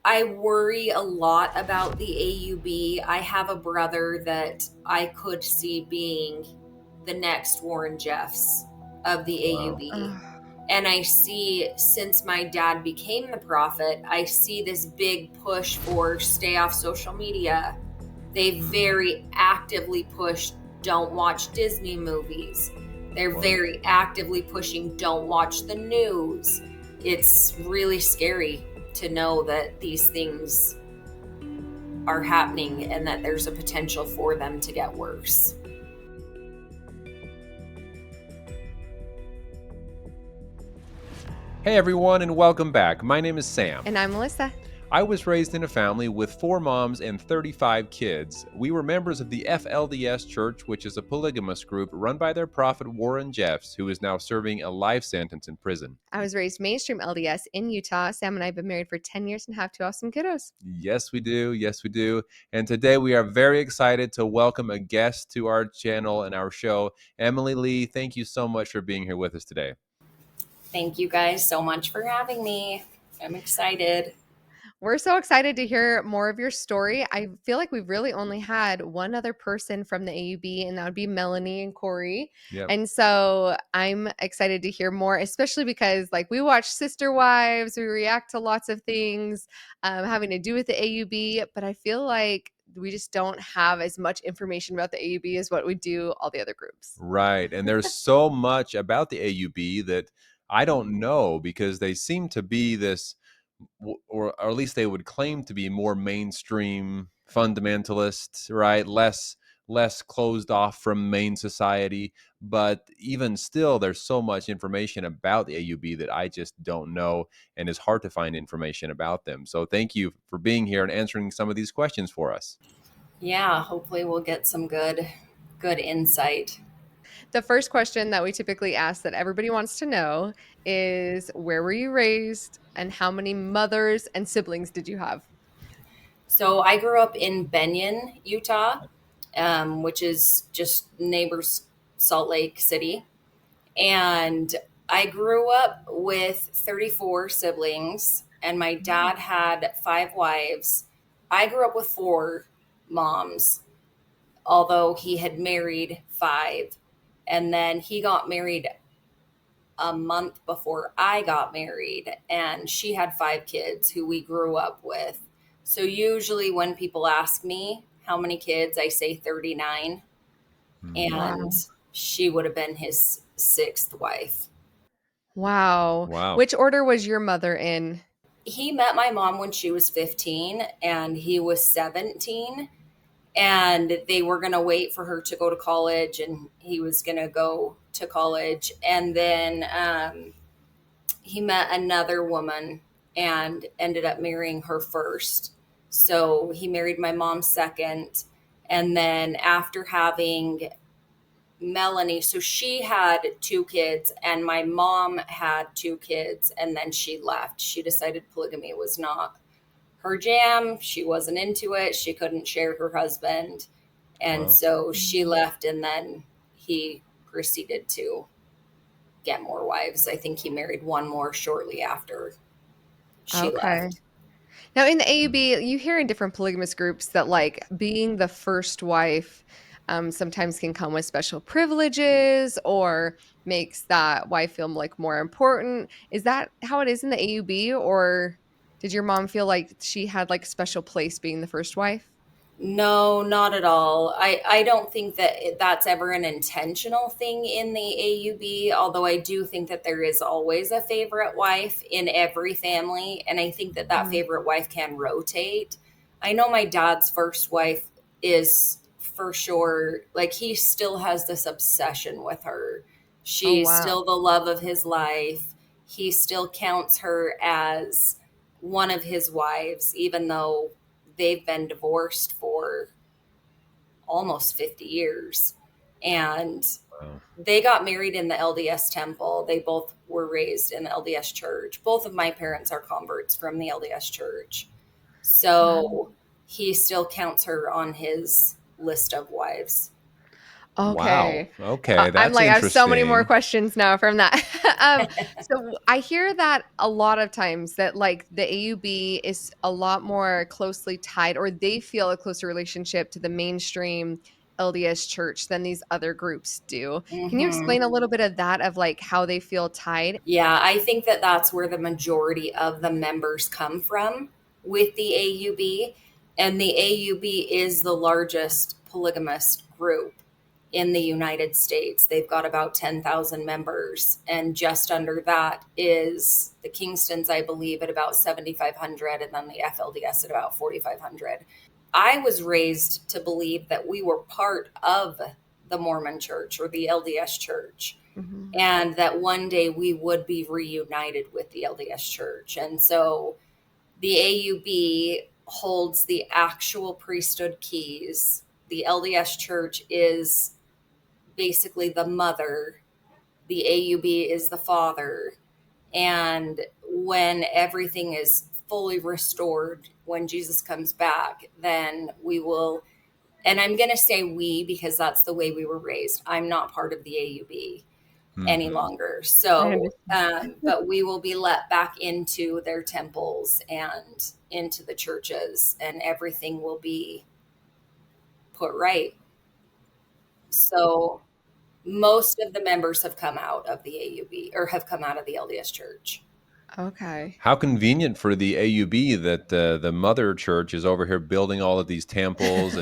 I worry a lot about the AUB. I have a brother that I could see being the next Warren Jeffs of the Wow. AUB. And I see, since my dad became the prophet, I see this big push for stay off social media. They very actively push don't watch Disney movies. They're Wow. very actively pushing don't watch the news. It's really scary to know that these things are happening and that there's a potential for them to get worse. Hey everyone, and welcome back. My name is Sam. And I'm Melissa. I was raised in a family with 4 moms and 35 kids. We were members of the FLDS Church, which is a polygamous group run by their prophet Warren Jeffs, who is now serving a life sentence in prison. I was raised mainstream LDS in Utah. Sam and I have been married for 10 years and have 2 awesome kiddos. Yes, we do. Yes, we do. And today we are very excited to welcome a guest to our channel and our show. Emily Lee, thank you so much for being here with us today. Thank you guys so much for having me. I'm excited. We're so excited to hear more of your story. I feel like we've really only had one other person from the AUB, and that would be Melanie and Corey. Yep. And so I'm excited to hear more, especially because like we watch Sister Wives, we react to lots of things having to do with the AUB, but I feel like we just don't have as much information about the AUB as what we do all the other groups. Right. And there's so much about the AUB that I don't know, because they seem to be this, or at least they would claim to be more mainstream fundamentalists, right? Less closed off from main society. But even still, there's so much information about the AUB that I just don't know, and it's hard to find information about them. So thank you for being here and answering some of these questions for us. Yeah, hopefully we'll get some good insight. The first question that we typically ask that everybody wants to know is where were you raised and how many mothers and siblings did you have? So I grew up in Benyon, Utah, which is just neighbors Salt Lake City. And I grew up with 34 siblings, and my dad had 5 wives. I grew up with 4 moms, although he had married 5. And then he got married a month before I got married, and she had 5 kids who we grew up with. So usually when people ask me how many kids, I say 39. And Wow. she would have been his 6th wife. Wow. Wow. Which order was your mother in? He met my mom when she was 15 and he was 17, and they were going to wait for her to go to college, and he was going to go to college. And then he met another woman and ended up marrying her first. So he married my mom second. And then after having Melanie, so she had 2 kids and my mom had 2 kids, and then she left. She decided polygamy was not her jam. She wasn't into it. She couldn't share her husband. And Wow. so she left, and then he proceeded to get more wives. I think he married one more shortly after she left. Now in the AUB, you hear in different polygamous groups that like being the first wife sometimes can come with special privileges or makes that wife feel like more important. Is that how it is in the AUB, or did your mom feel like she had like a special place being the first wife? No, not at all. I don't think that that's ever an intentional thing in the AUB, although I do think that there is always a favorite wife in every family. And I think that that Mhm. favorite wife can rotate. I know my dad's first wife is for sure, like, he still has this obsession with her. Oh, She's wow. still the love of his life. He still counts her as one of his wives, even though they've been divorced for almost 50 years. And Wow. they got married in the LDS temple. They both were raised in the LDS church. Both of my parents are converts from the LDS church. Wow. So he still counts her on his list of wives. Wow. Okay. Okay, I'm that's like, I have so many more interesting. questions now from that. So I hear that a lot of times that like the AUB is a lot more closely tied, or they feel a closer relationship to the mainstream LDS church than these other groups do. Can you Hmm. explain a little bit of that, of like how they feel tied? Yeah, I think that that's where the majority of the members come from with the AUB. And the AUB is the largest polygamist group in the United States. They've got about 10,000 members. And just under that is the Kingstons, I believe, at about 7,500, and then the FLDS at about 4,500. I was raised to believe that we were part of the Mormon church or the LDS church, Mhm. and that one day we would be reunited with the LDS church. And so the AUB holds the actual priesthood keys. The LDS church is basically the mother, the AUB is the father. And when everything is fully restored, when Jesus comes back, then we will. And I'm going to say we because that's the way we were raised. I'm not part of the AUB any Hmm. longer. I So, understand. but we will be let back into their temples and into the churches, and everything will be put right. So, most of the members have come out of the AUB or have come out of the LDS church. Okay. How convenient for the AUB that the mother church is over here building all of these temples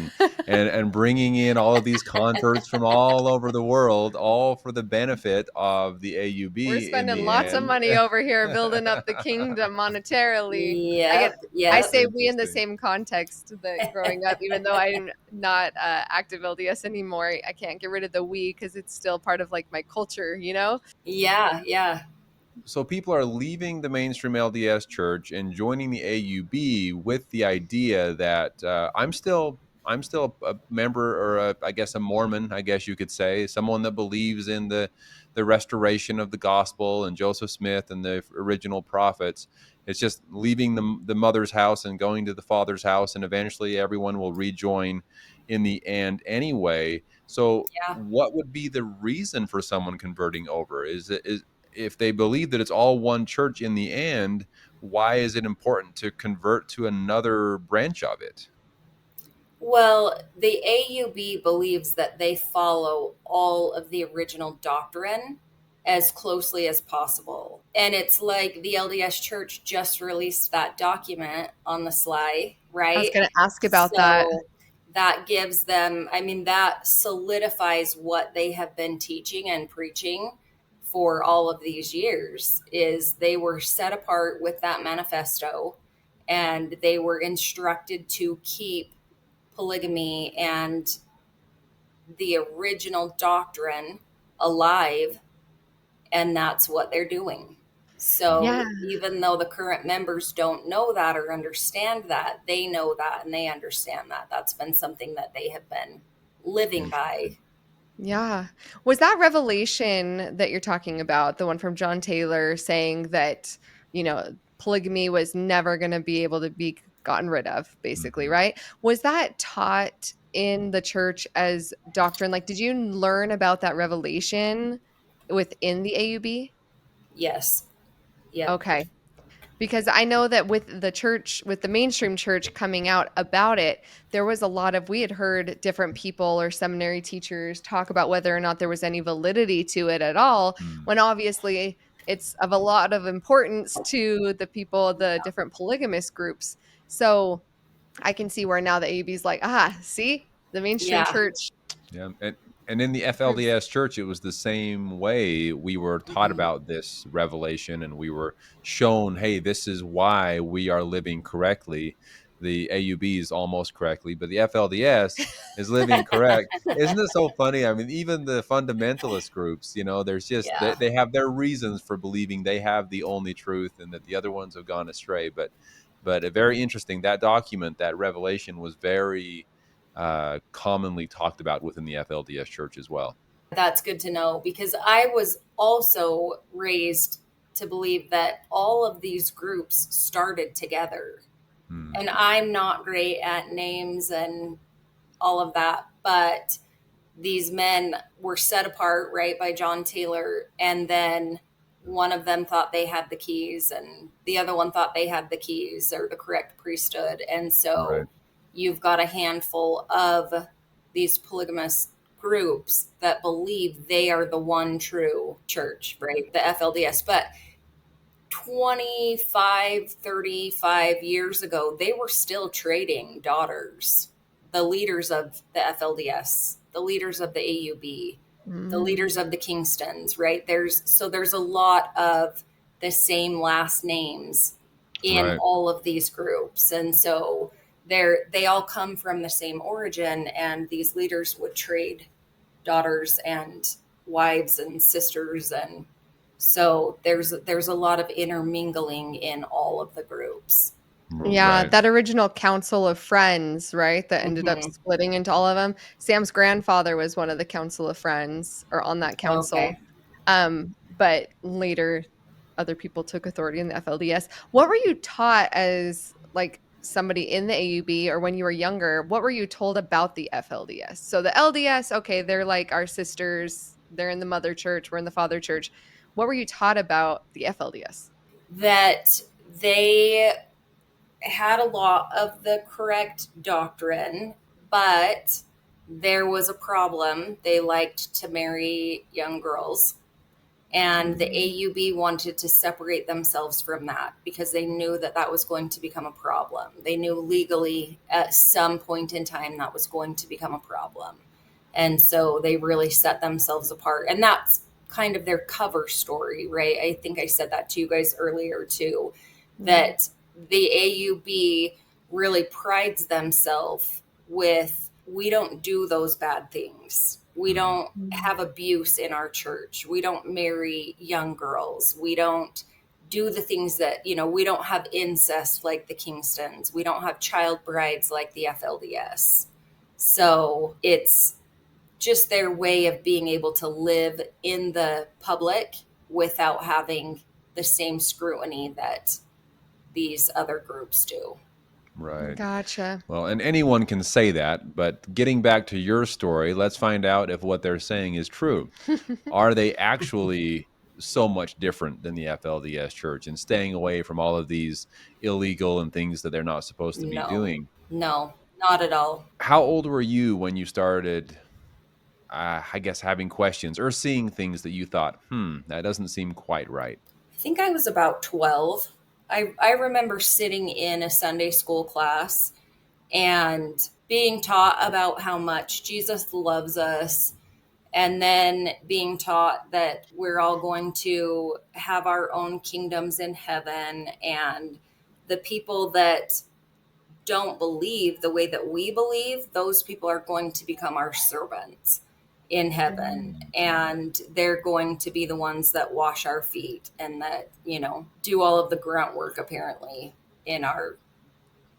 and bringing in all of these converts from all over the world, all for the benefit of the We're AUB in spending the lots of end. money over here building up the kingdom monetarily. I get Yep, I That's yep. say we in the interesting. same context that growing up, even though I'm not active LDS anymore, I can't get rid of the we because it's still part of like my culture, you know? Yeah, yeah, So people are leaving the mainstream LDS church and joining the AUB with the idea that I'm still a member, or I guess a Mormon, I guess you could say, someone that believes in the restoration of the gospel and Joseph Smith and the original prophets. It's just leaving the mother's house and going to the father's house, and eventually everyone will rejoin in the end anyway. So yeah. what would be the reason for someone converting over? Is if they believe that it's all one church in the end, why is it important to convert to another branch of it? Well, the AUB believes that they follow all of the original doctrine as closely as possible. And it's like the LDS Church just released that document on the sly, I was right? gonna ask about that. So that gives them, I mean, that solidifies what they have been teaching and preaching for all of these years is they were set apart with that manifesto, and they were instructed to keep polygamy and the original doctrine alive, and that's what they're doing. Yeah. So even though the current members don't know that or understand that, they know that and they understand that. That's been something that they have been living Interesting. by. Yeah. Was that revelation that you're talking about, the one from John Taylor saying that, polygamy was never going to be able to be gotten rid of, basically, Hmm. right? Was that taught in the church as doctrine? Like, did you learn about that revelation within the AUB? Yes. Yep. Okay. Because I know that with the church, with the mainstream church coming out about it, there was a lot of, we had heard different people or seminary teachers talk about whether or not there was any validity to it at all, when obviously it's of a lot of importance to the people, the different polygamous groups. So I can see where now the AUB is like, see, the mainstream Yeah. church Yeah, and in the proves. FLDS church, it was the same way. We were taught Mhm. about this revelation, and we were shown, hey, this is why we are living correctly. The AUB is almost correctly, but the FLDS is living correct. Isn't it so funny? I mean, even the fundamentalist groups, there's just they, Yeah. they have their reasons for believing they have the only truth and that the other ones have gone astray. But very interesting. That document, that revelation, was very commonly talked about within the FLDS church as well. That's good to know because I was also raised to believe that all of these groups started together. Hmm. And I'm not great at names and all of that, but these men were set apart, right, by John Taylor, and then one of them thought they had the keys and the other one thought they had the keys or the correct priesthood. And Right. so you've got a handful of these polygamous groups that believe they are the one true church, right? The FLDS. But 25, 35 years ago, they were still trading daughters. The leaders of the FLDS, the leaders of the AUB, the Mm. leaders of the Kingstons, right? There's a lot of the same last names in Right. all of these groups. And so they all come from the same origin, and these leaders would trade daughters and wives and sisters, and so there's a lot of intermingling in all of the groups. Yeah, Right. that original council of friends, right, that ended up Hmm. splitting into all of them. Sam's grandfather was one of the council of friends or on that council. Okay. But later other people took authority in the FLDS. What were you taught as like somebody in the AUB or when you were younger? What were you told about the FLDS? So the LDS, okay, they're like our sisters. They're in the mother church, we're in the father church. What were you taught about the FLDS? That they had a lot of the correct doctrine, but there was a problem. They liked to marry young girls. And the Mm. AUB wanted to separate themselves from that because they knew that that was going to become a problem. They knew legally at some point in time that was going to become a problem. And so they really set themselves apart. And that's kind of their cover story, right? I think I said that to you guys earlier too, Yeah. that the AUB really prides themselves with, we don't do those bad things. We Mhm. don't Mm. have abuse in our church. We don't marry young girls. We don't do the things that, we don't have incest like the Kingstons. We don't have child brides like the FLDS. So it's just their way of being able to live in the public without having the same scrutiny that these other groups do. Right. Gotcha. Well, and anyone can say that, but getting back to your story, let's find out if what they're saying is true. Are they actually so much different than the FLDS church and staying away from all of these illegal and things that they're not supposed to be No, doing? no, not at all. How old were you when you started, I guess, having questions or seeing things that you thought, that doesn't seem quite right? I think I was about 12. I remember sitting in a Sunday school class and being taught about how much Jesus loves us, and then being taught that we're all going to have our own kingdoms in heaven, and the people that don't believe the way that we believe, those people are going to become our servants in heaven. Mm. And they're going to be the ones that wash our feet and that, do all of the grunt work, apparently, in our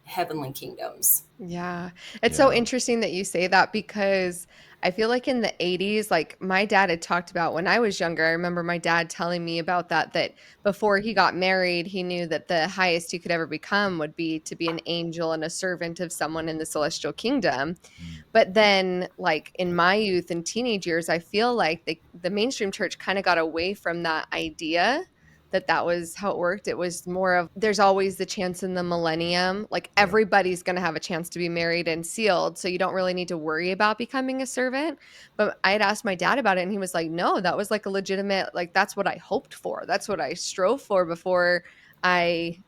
heavenly kingdoms. Yeah. It's so Yeah. interesting that you say that because I feel like in the 80s, like my dad had talked about when I was younger. I remember my dad telling me about that before he got married, he knew that the highest he could ever become would be to be an angel and a servant of someone in the celestial kingdom. Mm. But then, like in my youth and teenage years, I feel like the mainstream church kind of got away from that idea that that was how it worked. It was more of there's always the chance in the millennium. Like Yeah. everybody's going to have a chance to be married and sealed. So you don't really need to worry about becoming a servant. But I had asked my dad about it and he was like, no, that was like a legitimate, like that's what I hoped for. That's what I strove for before I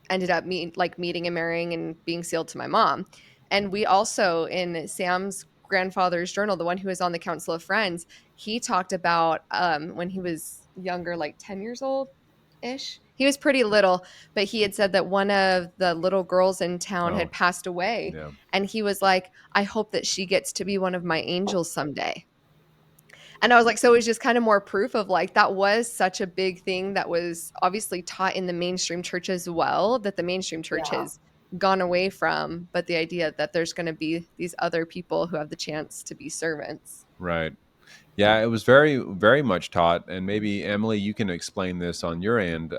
ended up meeting and marrying and being sealed to my mom. And we also in Sam's grandfather's journal, the one who was on the Council of Friends, he talked about when he was younger, like 10 years old ish. He was pretty little, but he had said that one of the little girls in town Oh, had passed away. yeah. And he was like, I hope that she gets to be one of my angels someday. And I was like, so it was just kind of more proof of like that was such a big thing that was obviously taught in the mainstream church as well, that the mainstream church Yeah. has gone away from. But the idea that there's going to be these other people who have the chance to be servants. Right. Yeah, it was very, very much taught, and maybe Emily, you can explain this on your end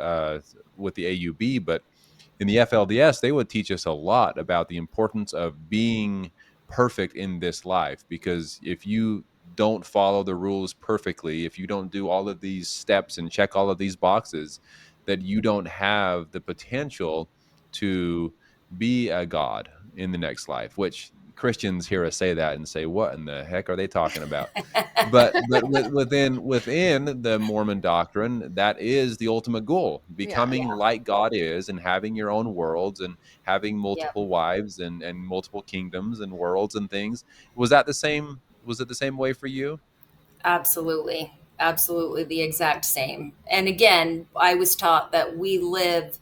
with the AUB. But in the FLDS, they would teach us a lot about the importance of being perfect in this life, because if you don't follow the rules perfectly, if you don't do all of these steps and check all of these boxes, that you don't have the potential to be a god in the next life. Which Christians hear us say that and say, what in the heck are they talking about? But within the Mormon doctrine, that is the ultimate goal: Yeah. becoming like God is, and having your own worlds, and having Yep. multiple wives, and multiple kingdoms and worlds and things. Was that the same? Was it the same way for you? Absolutely. Absolutely the exact same. And again, I was taught that we live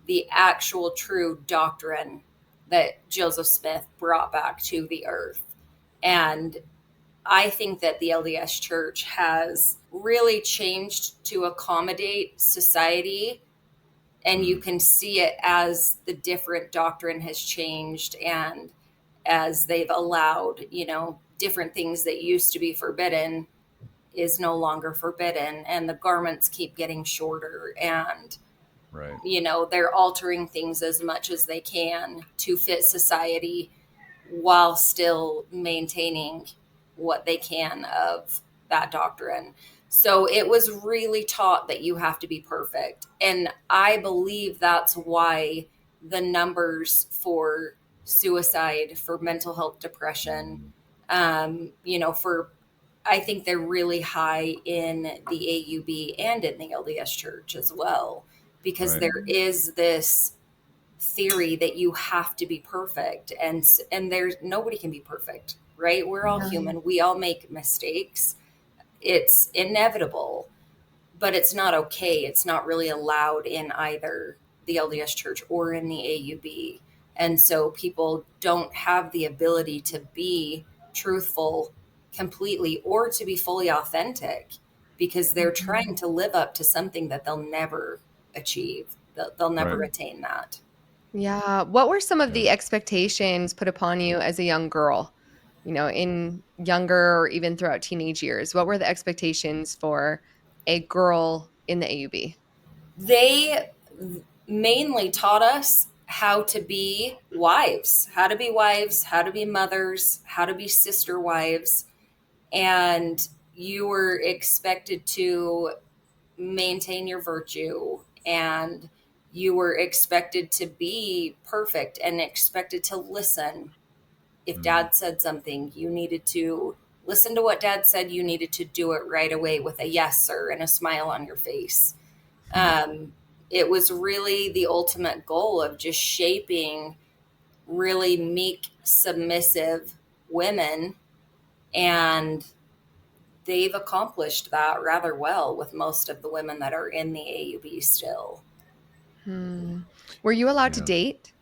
the actual true doctrine that Joseph Smith brought back to the earth. And I think that the LDS Church has really changed to accommodate society. And you Mm, can see it as the different doctrine has changed, and as they've allowed, different things that used to be forbidden is no longer forbidden, and the garments keep getting shorter, and right. they're altering things as much as they can to fit society while still maintaining what they can of that doctrine. So it was really taught that you have to be perfect. And I believe that's why the numbers for suicide, for mental health, depression, for I think they're really high in the AUB and in the LDS Church as well, because Right. there is this theory that you have to be perfect, and there's nobody can be perfect, right? We're all Yeah. human, we all make mistakes, it's inevitable, but it's not okay. It's not really allowed in either the LDS Church or in the AUB. And so people don't have the ability to be truthful completely or to be fully authentic, because they're trying Mhm. to live up to something that they'll never achieve. They'll Right. never attain that. Yeah. What were some of Yeah. the expectations put upon you as a young girl? In younger or even throughout teenage years? What were the expectations for a girl in the AUB? They mainly taught us how to be wives, how to be mothers, how to be sister wives. And you were expected to maintain your virtue, and you were expected to be perfect and expected to listen. If Mm, dad said something, you needed to listen to what dad said. You needed to do it right away with a yes sir and a smile on your face. mm, um, it was really the ultimate goal of just shaping really meek, submissive women. And they've accomplished that rather well with most of the women that are in the AUB still. Hmm. Were you allowed to yeah. date?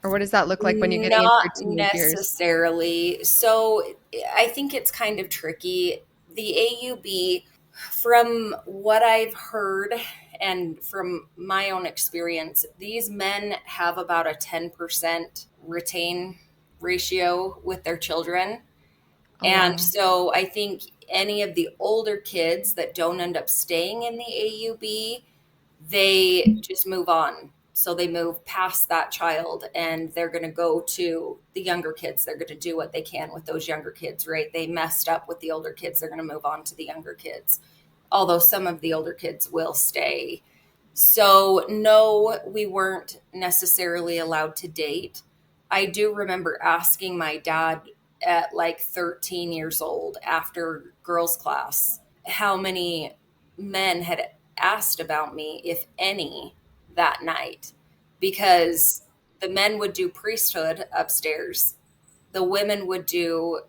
Or what does that look like when you're getting into your Not teenage years? necessarily. So I think it's kind of tricky. The AUB, from what I've heard and from my own experience, these men have about a 10% retain ratio with their children. Oh, And wow. so I think any of the older kids that don't end up staying in the AUB, they just move on. So they move past that child, and they're going to go to the younger kids. They're going to do what they can with those younger kids, right? They messed up with the older kids. They're going to move on to the younger kids. Although some of the older kids will stay. So, no, we weren't necessarily allowed to date. I do remember asking my dad at like 13 years old after girls' class how many men had asked about me, if any, that night, because the men would do priesthood upstairs, the women would do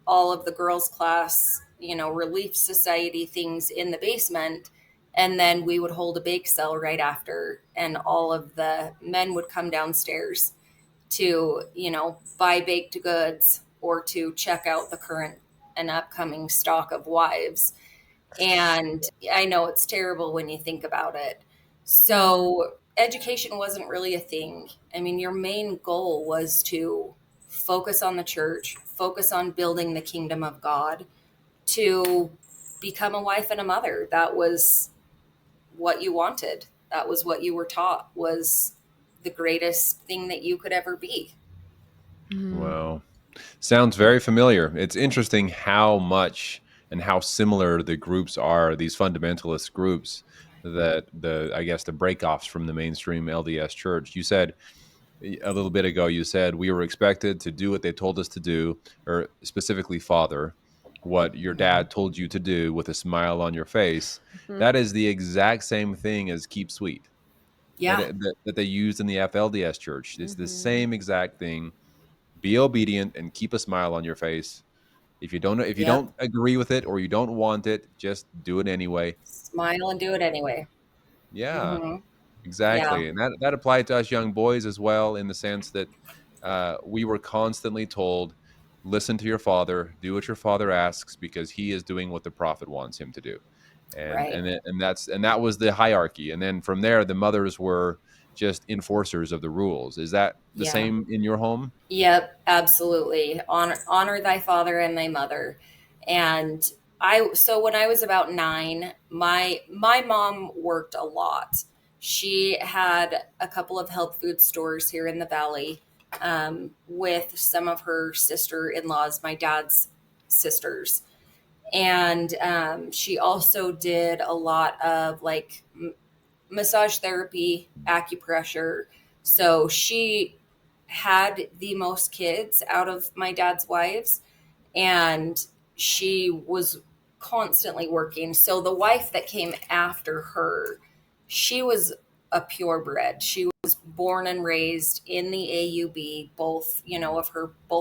all of the girls' class, relief society things in the basement. And then we would hold a bake sale right after, and all of the men would come downstairs to, buy baked goods or to check out the current and upcoming stock of wives. And I know it's terrible when you think about it. Mhm. So education wasn't really a thing. I mean, your main goal was to focus on the church, focus on building the kingdom of God, to become a wife and a mother. That was what you wanted. That was what you were taught was the greatest thing that you could ever be. Mhm. Wow. Sounds very familiar. It's interesting how much and how similar the groups are, these fundamentalist groups, that I guess the breakoffs from the mainstream LDS church. You said a little bit ago, you said we were expected to do what they told us to do, or specifically, Father, what your dad told you to do with a smile on your face. Mhm. That is the exact same thing as keep sweet Yeah. that they used in the FLDS church. It's the Mhm. same exact thing. Be obedient and keep a smile on your face. If you Yep. don't agree with it or you don't want it, just do it anyway. Smile and do it anyway. Yeah, Hmm. Yeah. exactly. And that applied to us young boys as well, in the sense that we were constantly told, listen to your father, do what your father asks, because he is doing what the prophet wants him to do. And Right. that was the hierarchy. And then from there, the mothers were just enforcers of the rules. Is that the Yeah. same in your home? Yep, absolutely. Honor thy father and thy mother. And so when I was about 9, my mom worked a lot. She had a couple of health food stores here in the valley, with some of her sister-in-laws, my dad's sisters. And she also did a lot of like massage therapy, acupressure. So she had the most kids out of my dad's wives, and she was constantly working. So the wife that came after her, she was a purebred. She was born and raised in the AUB. Both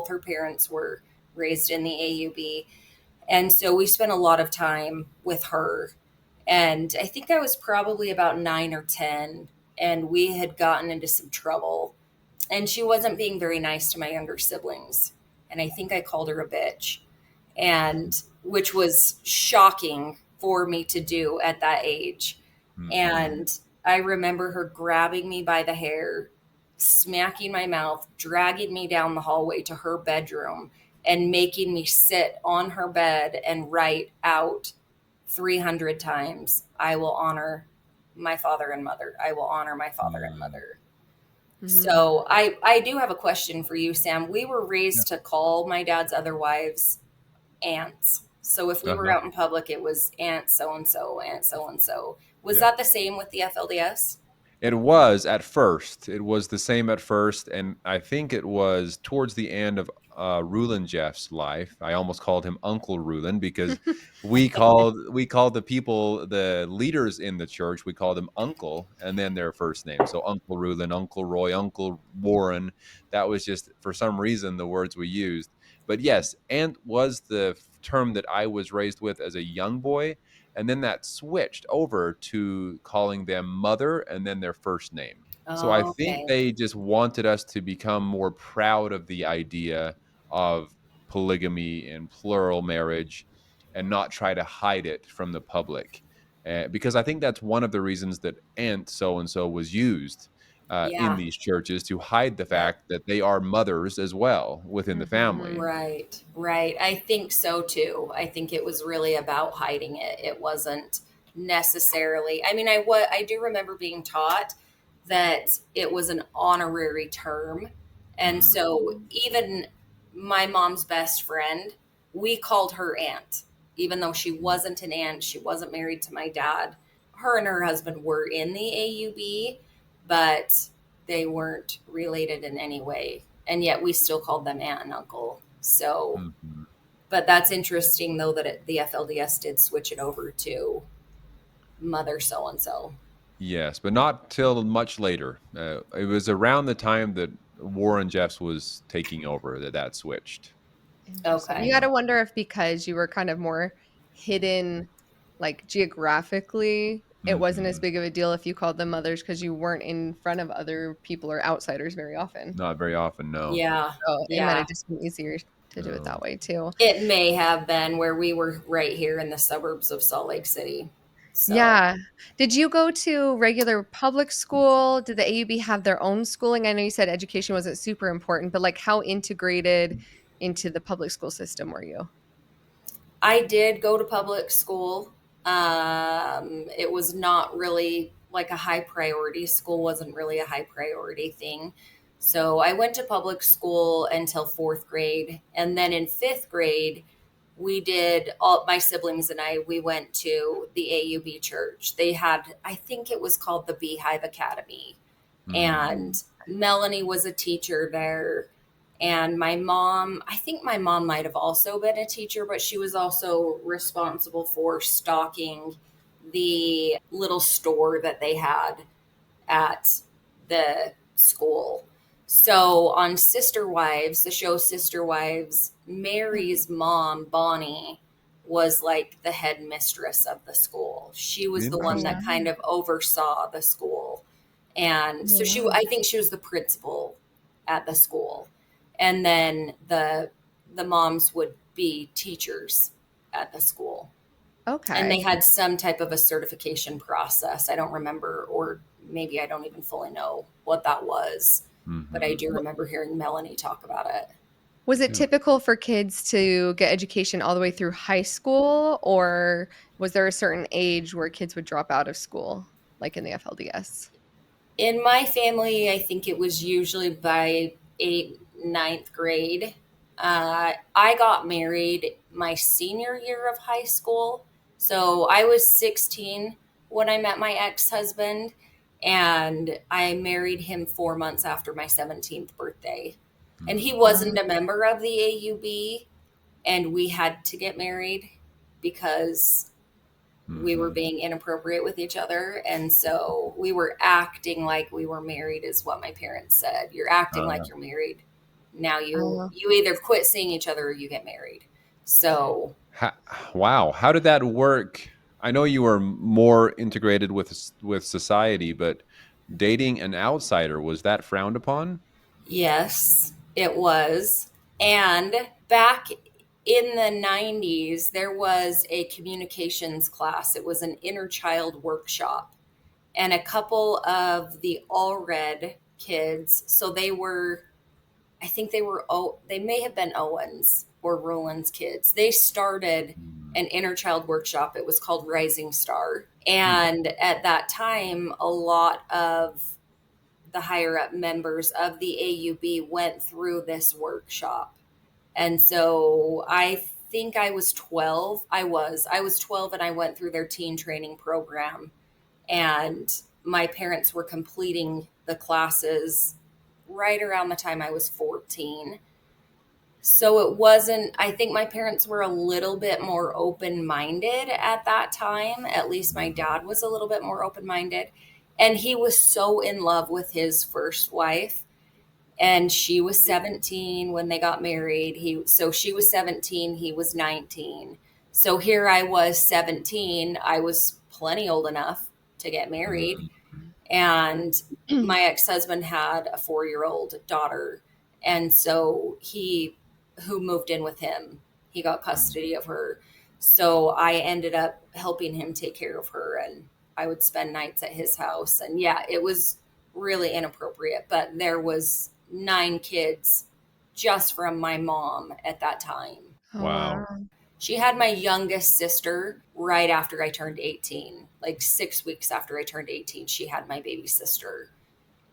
her parents were raised in the AUB. And so we spent a lot of time with her. And I think I was probably about 9 or 10, and we had gotten into some trouble. And she wasn't being very nice to my younger siblings. And I think I called her a bitch, and which was shocking for me to do at that age. Hmm. And I remember her grabbing me by the hair, smacking my mouth, dragging me down the hallway to her bedroom, and making me sit on her bed and write out 300 times, I will honor my father and mother. I will honor my father and Mm. mother. Mhm. So I do have a question for you, Sam. We were Yeah. raised to call my dad's other wives aunts. So if we were Uh-huh. out in public, it was aunt so and so, aunt so and so. Was Yeah. that the same with the FLDS? It was at first. It was the same at first, and I think it was towards the end of Rulin Jeff's life. I almost called him Uncle Rulin, because we called the people, the leaders in the church, we called them Uncle, and then their first name. So Uncle Rulin, Uncle Roy, Uncle Warren. That was just, for some reason, the words we used. But yes, aunt was the term that I was raised with as a young boy, and then that switched over to calling them mother and then their first name. So I Oh, think okay. they just wanted us to become more proud of the idea of polygamy and plural marriage, and not try to hide it from the public. Because I think that's one of the reasons that aunt so and so was used in Yeah. these churches, to hide the Yep. fact that they are mothers as well within the family. Mhm. Right. Right. I think so too. I think it was really about hiding it. It wasn't necessarily. I mean, I do remember being taught that it was an honorary term. And Mm, so even my mom's best friend, we called her aunt, even though she mm, wasn't an aunt, she wasn't married to my dad. Her and her husband were in the AUB, but they weren't related in any way. And yet we still called them aunt and uncle. So, mhm. but that's interesting though that the FLDS did switch it over to mother so and so. Yes, but not till much later. It was around the time that Warren Jeffs was taking over that switched. Interesting. You Okay. Yeah. gotta wonder if because you were kind of more hidden, like, geographically, it wasn't as Hmm. big of a deal if you called them mothers because you weren't in front of other people or outsiders very often. Not very often, no. Yeah. So, it might Yeah. have just been easier to do it No. that way too. It may have been where we were right here in the suburbs of Salt Lake City. So Yeah. Did you go to regular public school? Did the AUB have their own schooling? I know you said education wasn't super important, but, like, how integrated into the public school system were you? I did go to public school. It was not really like a high priority. School wasn't really a high priority thing. So I went to public school until fourth grade. And then in fifth grade, we did all my siblings and I, we went to the AUB church. They had, I think it was called the Beehive Academy. And Melanie was a teacher there. And my mom, I think my mom might have also been a teacher, but she was also responsible for stocking the little store that they had at the school. So on Sister Wives, the show Sister Wives, Mary's mom, Bonnie, was like the head mistress of the school. She was the one that kind of oversaw the school. And so I think she was the principal at the school. And then the moms would be teachers at the school. And they Okay. had some type of a certification process. I don't remember, or maybe I don't even fully know what that was, but I do remember hearing Melanie talk about it. Was it Yeah. typical for kids to get education all the way through high school, or was there a certain age where kids would drop out of school, like in the FLDS? In my family, I think it was usually by eighth, ninth grade. I got married my senior year of high school. So I was 16 when I met my ex husband, and I married him 4 months after my 17th birthday. And he wasn't a member of the AUB, and we had to get married because we were being inappropriate with each other. And so we were acting like we were married, is what my parents said. You're acting like you're married. Now Oh. you either quit seeing each other or you get married. So Wow, how did that work? I know you were more integrated with society, but dating an outsider, was that frowned upon? yes, it was. And back in the 90s, there was a communications class. It was an inner child workshop. And a couple of the All Red kids, so they were, I think they were, they may have been Owens or Roland's kids. They started an inner child workshop. It was called Rising Star. And at that time, a lot of the higher up members of the AUB went through this workshop. And so I think I was 12. I was 12 and I went through their teen training program, and my parents were completing the classes right around the time I was 14. So it wasn't, I think my parents were a little bit more open minded at that time. At least my dad was a little bit more open minded. And he was so in love with his first wife. And she was 17 when they got married. So she was 17, he was 19. So here I was 17. I was plenty old enough to get married. And my ex-husband had a 4-year-old daughter. And so who moved in with him, he got custody of her. So I ended up helping him take care of her, and I would spend nights at his house. And yeah, it was really inappropriate, but there was 9 kids just from my mom at that time. Oh, Wow. wow. She had my youngest sister right after I turned 18. Like 6 weeks after I turned 18, she had my baby sister.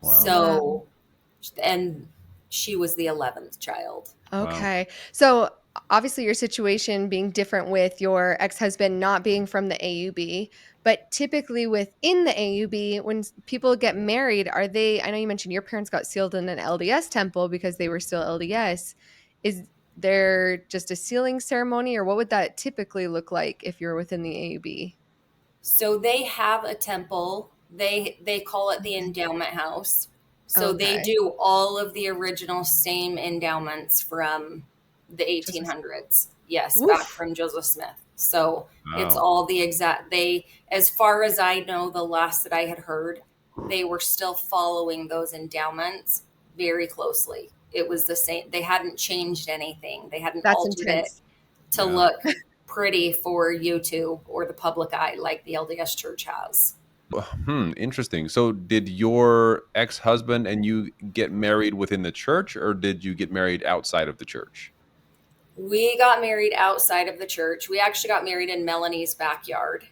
Wow. So, and she was the 11th child. Okay. So obviously your situation being different with your ex-husband not being from the AUB, but typically within the AUB, when people get married, are they, I know you mentioned your parents got sealed in an LDS temple because they were still LDS. Is there just a sealing ceremony, or what would that typically look like if you're within the AUB? So they have a temple. They call it the endowment house. So they Okay. do all of the original same endowments from the Just 1800s. Yes, back woof. from Joseph Smith. So it's Wow. all the exact, as far as I know, the last that I had heard, they were still following those endowments very closely. It was the same. They hadn't changed anything. They hadn't That's altered it intense. to Yeah. look pretty for YouTube or the public eye like the LDS Church has. Interesting. So did your ex-husband and you get married within the church, or did you get married outside of the church? We got married outside of the church. We actually got married in Melanie's backyard.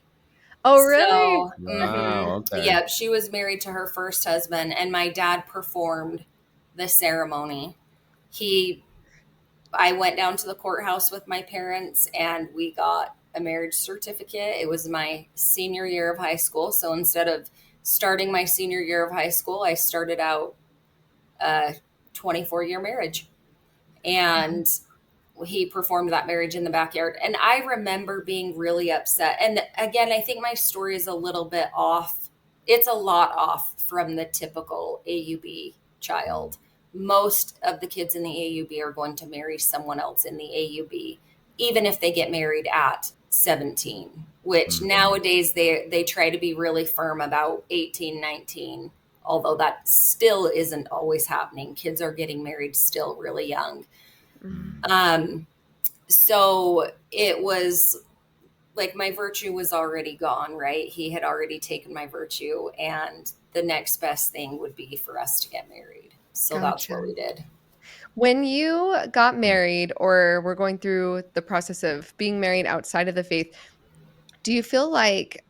Oh, really? So, Wow. Okay. yep, she was married to her first husband, and my dad performed the ceremony. I went down to the courthouse with my parents and we got a marriage certificate. It was my senior year of high school. So instead of starting my senior year of high school, I started out a 24-year marriage. And he performed that marriage in the backyard. And I remember being really upset. And again, I think my story is a little bit off. It's a lot off from the typical AUB child. Most of the kids in the AUB are going to marry someone else in the AUB, even if they get married at 17, which nowadays they try to be really firm about 18, 19, although that still isn't always happening. Kids are getting married still really young. So it was like my virtue was already gone, right? He had already taken my virtue, and the next best thing would be for us to get married. So that's Gotcha. what we did. When you got married or were going through the process of being married outside of the faith, do you feel like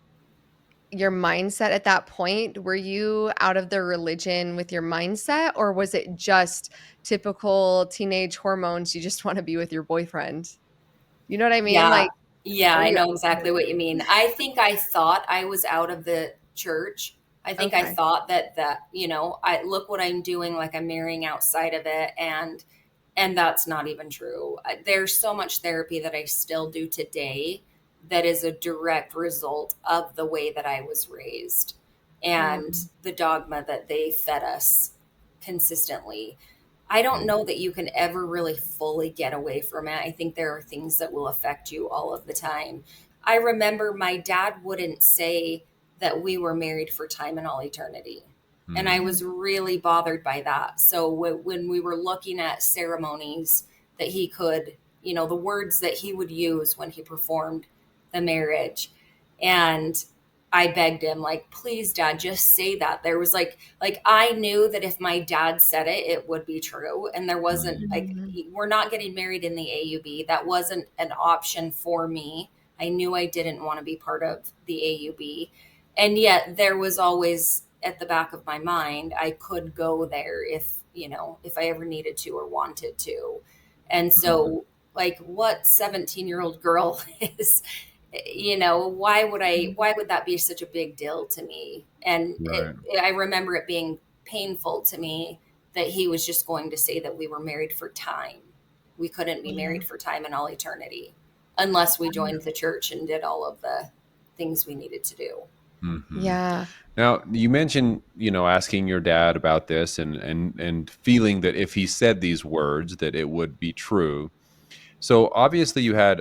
your mindset at that point, were you out of the religion with your mindset, or was it just typical teenage hormones? You just want to be with your boyfriend. You know what I mean? Yeah. Like, Yeah, were I you know out of exactly what you mean. I think I thought I was out of the church. I it? think I Okay. thought that, I look what I'm doing, like I'm marrying outside of it. And that's not even true. There's so much therapy that I still do today that is a direct result of the way that I was raised and Mm, the dogma that they fed us consistently. I don't know that you can ever really fully get away from it. I think there are things that will affect you all of the time. I remember my dad wouldn't say that we were married for time and all eternity. And I mm, was really bothered by that. So when we were looking at ceremonies that he could, the words that he would use when he performed the marriage, and I begged him, like, please, Dad, just say that. There was like I knew that if my dad said it, it would be true. And there wasn't like mm, we're not getting married in the AUB. That wasn't an option for me. I knew I didn't want to be part of the AUB. And yet there was always at the back of my mind, I could go there if I ever needed to or wanted to. And so like what 17-year-old girl is why would that be such a big deal to me? And Right. I remember it being painful to me that he was just going to say that we were married for time. We couldn't be yeah. married for time and all eternity unless we joined the church and did all of the things we needed to do. Hmm. Yeah. Now, you mentioned, asking your dad about this and feeling that if he said these words, that it would be true. So obviously, you had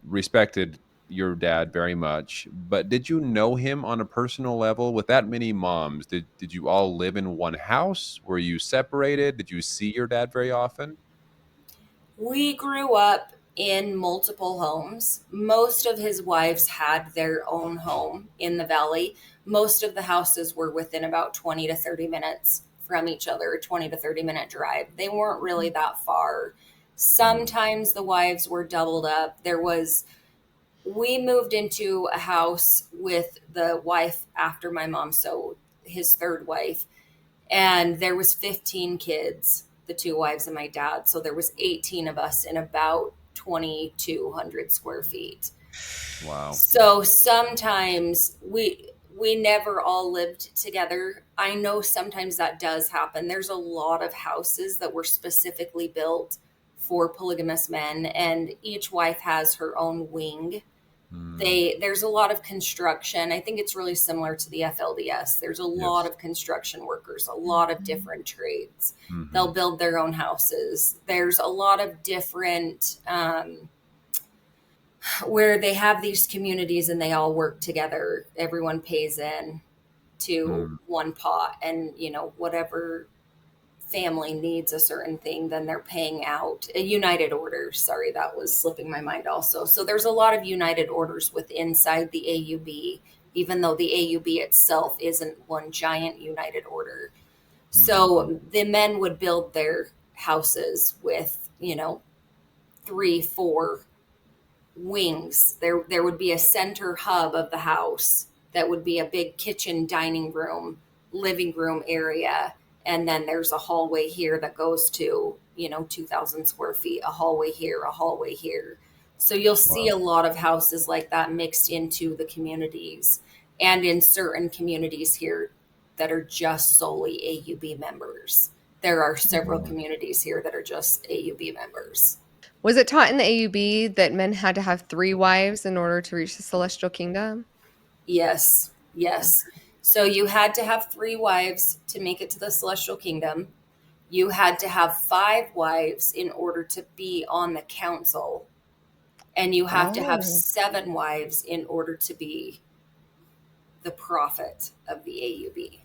respected your dad very much, but did you know him on a personal level? With that many moms, did you all live in one house? Were you separated? Did you see your dad very often? We grew up in multiple homes. Most of his wives had their own home in the valley. Most of the houses were within about 20 to 30 minutes from each other, a 20 to 30-minute drive. They weren't really that far. Mm, Sometimes the wives were doubled up. We moved into a house with the wife after my mom, so his third wife, and there was 15 kids, the two wives and my dad, so there was 18 of us in about 2,200 square feet. wow. So sometimes we never all lived together. I know sometimes that does happen. There's a lot of houses that were specifically built for polygamous men, and each wife has her own wing. Mm, There's a lot of construction. I think it's really similar to the FLDS. There's a lot yes. of construction workers, a lot of different trades. Hmm. They'll build their own houses. There's a lot of different where they have these communities and they all work together. Everyone pays in to Mm, one pot, and whatever family needs a certain thing, then they're paying out a united order. Sorry, that was slipping my mind also. So there's a lot of united orders with inside the AUB, even though the AUB itself isn't one giant united order. mhm. So the men would build their houses with, three, four wings. There would be a center hub of the house that would be a big kitchen, dining room, living room area, And then there's a hallway here that goes to, 2,000 square feet, a hallway here, a hallway here. So you'll see Wow. a lot of houses like that mixed into the communities, and in certain communities here that are just solely AUB members. There are several Mhm. communities here that are just AUB members. Was it taught in the AUB that men had to have 3 wives in order to reach the celestial kingdom? Yes, yes. Okay. So you had to have 3 wives to make it to the celestial kingdom. You had to have 5 wives in order to be on the council. And you have to have Oh. 7 wives in order to be the prophet of the AUB.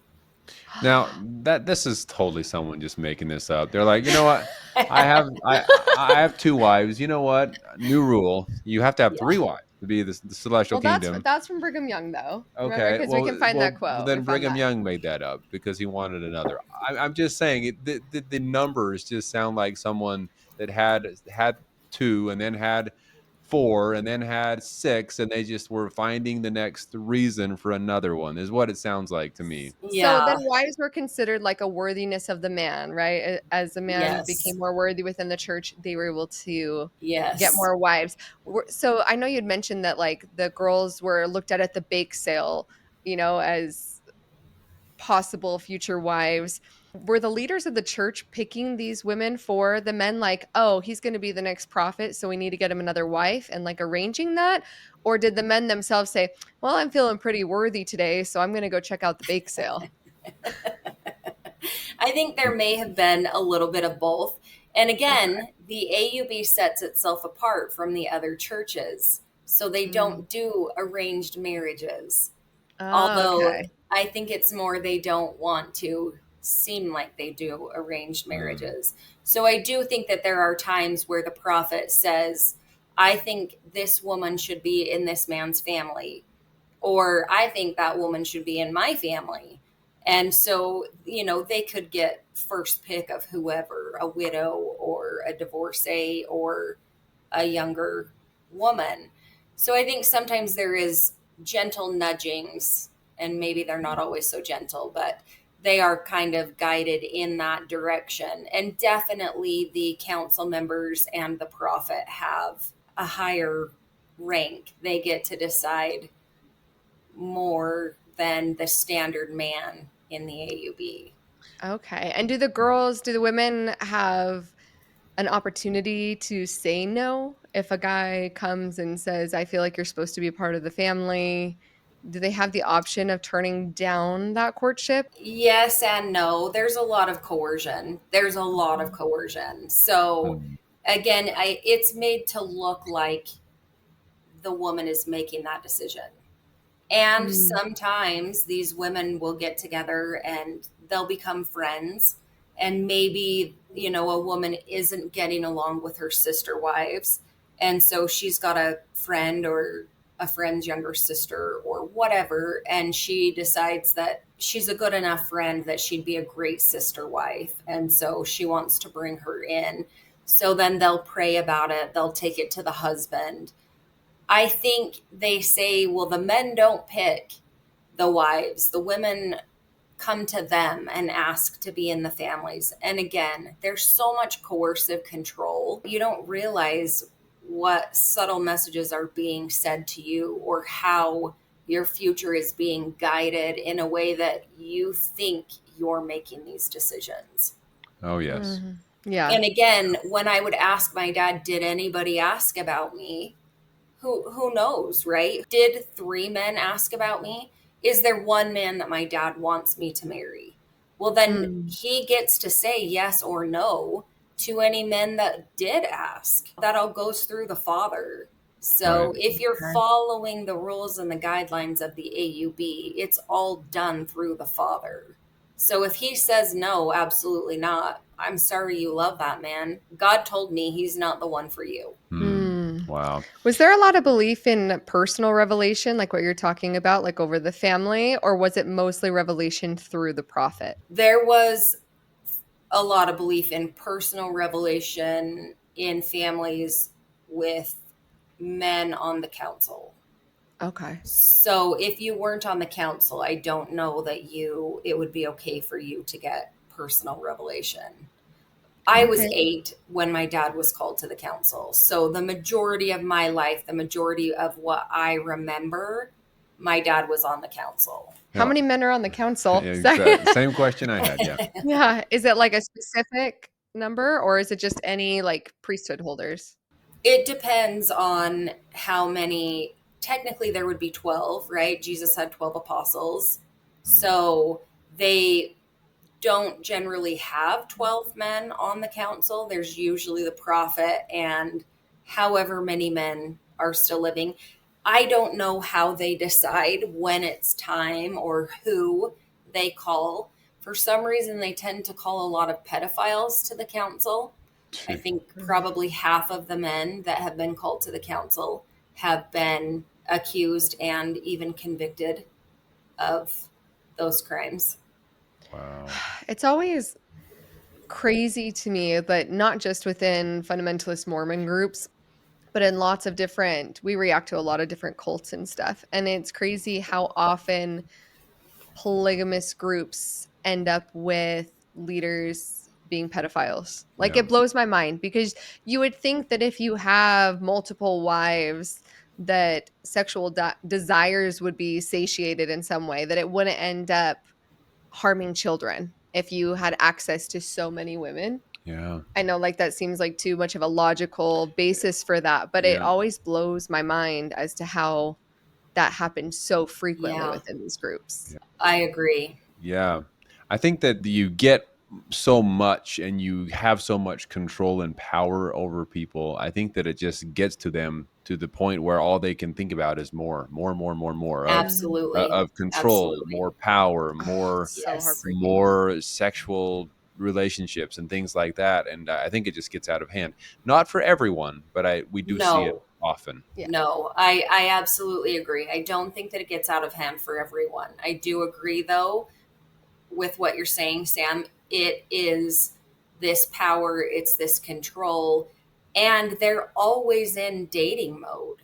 Now that this is totally someone just making this up. They're like, you know what? I have 2 wives. You know what? New rule: you have to have Yeah. 3 wives to be the celestial Well, that's kingdom. that's from Brigham Young, though. Remember, Okay, because we can find that well, quote. We then found Brigham that. Young made that up because he wanted another. I'm just saying the numbers just sound like someone that had 2 and then had 4 and then had 6 and they just were finding the next reason for another one is what it sounds like to me. So then Yeah. wives were considered like a worthiness of the man, right? As the man became Yes. more worthy within the church, they were able to get Yes. more wives. So I know you'd mentioned that like the girls were looked at the bake sale, as possible future wives. Were the leaders of the church picking these women for the men, like, oh, he's going to be the next prophet, so we need to get him another wife, and like arranging that? Or did the men themselves say, well, I'm feeling pretty worthy today, so I'm going to go check out the bake sale? I think there may have been a little bit of both. And again, the AUB sets itself apart from the other churches. So they Mm. don't do arranged marriages. Oh, Although okay. I think it's more they don't want to seem like they do arranged Mm, marriages. So I do think that there are times where the prophet says, I think this woman should be in this man's family, or I think that woman should be in my family. And so, they could get first pick of whoever, a widow or a divorcee or a younger woman. So I think sometimes there is gentle nudgings, and maybe they're not always so gentle, but they are kind of guided in that direction. And definitely the council members and the prophet have a higher rank. They get to decide more than the standard man in the AUB. Okay. And do the women have an opportunity to say no if a guy comes and says, I feel like you're supposed to be a part of the family? Do they have the option of turning down that courtship? Yes and no. There's a lot of coercion. There's a lot of coercion. So mm, again, it's made to look like the woman is making that decision. And Mm. sometimes these women will get together and they'll become friends. And maybe, a woman isn't getting along with her sister wives. And so she's got a friend or a friend's younger sister or whatever. And she decides that she's a good enough friend that she'd be a great sister wife. And so she wants to bring her in. So then they'll pray about it, they'll take it to the husband. I think they say, well, the men don't pick the wives. The women come to them and ask to be in the families. And again, there's so much coercive control. You don't realize what subtle messages are being said to you or how your future is being guided in a way that you think you're making these decisions. oh yes. Mhm. Yeah. And again, when I would ask my dad, did anybody ask about me? Who knows, right? Did 3 men ask about me? Is there one man that my dad wants me to marry? Well, then Mm. he gets to say yes or no to any men that did ask. That all goes through the father. Right. So if you're Okay. following the rules and the guidelines of the AUB, it's all done through the father. So if he says no, absolutely not, I'm sorry you love that man. God told me he's not the one for you. Mm. Wow. Was there a lot of belief in personal revelation, like what you're talking about, like over the family, or was it mostly revelation through the prophet? There was a lot of belief in personal revelation in families with men on the council. Okay. So if you weren't on the council, I don't know that it would be okay for you to get personal revelation. I was Okay. 8 when my dad was called to the council. So the majority of my life, the majority of what I remember, my dad was on the council. How Yeah. many men are on the council? Yeah, Sorry. exactly. Same question I had. Yeah. Yeah. Is it like a specific number or is it just any like priesthood holders? It depends on how many. Technically, there would be 12, right? Jesus had 12 apostles. So they don't generally have 12 men on the council. There's usually the prophet and however many men are still living. I don't know how they decide when it's time or who they call. For some reason, they tend to call a lot of pedophiles to the council. I think probably half of the men that have been called to the council have been accused and even convicted of those crimes. Wow. It's always crazy to me, but not just within fundamentalist Mormon groups, but in lots of different, we react to a lot of different cults and stuff. And it's crazy how often polygamous groups end up with leaders being pedophiles. Like Yeah. it blows my mind because you would think that if you have multiple wives, that sexual desires would be satiated in some way, that it wouldn't end up harming children if you had access to so many women. Yeah. I know like that seems like too much of a logical basis for that, but it Yeah. always blows my mind as to how that happens so frequently Yeah, within these groups. I agree. Yeah. I think that you get so much and you have so much control and power over people. I think that it just gets to them to the point where all they can think about is more Mhm. Absolutely. of control, Absolutely. more power, Oh, it's so Yes. heartbreaking. more sexual relationships and things like that. And I think it just gets out of hand. Not for everyone, but we do see it No, often. Yeah. no, I absolutely agree. I don't think that it gets out of hand for everyone. I do agree, though, with what you're saying, Sam. It is this power, it's this control, and they're always in dating mode.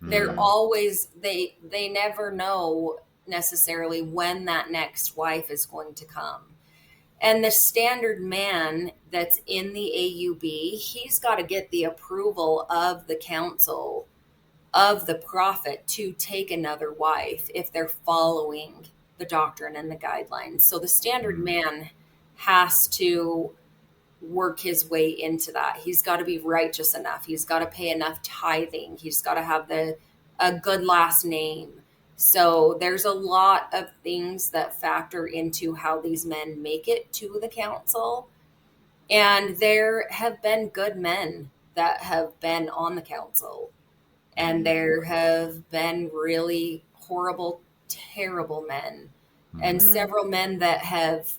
They're Mm, always, they never know necessarily when that next wife is going to come. And the standard man that's in the AUB, he's got to get the approval of the council, of the prophet, to take another wife if they're following the doctrine and the guidelines. So the standard mm, man has to work his way into that. He's got to be righteous enough. He's got to pay enough tithing. He's got to have a good last name. So there's a lot of things that factor into how these men make it to the council. And there have been good men that have been on the council. And mm, there have been really horrible, terrible men. And mm. Mm. several men that have,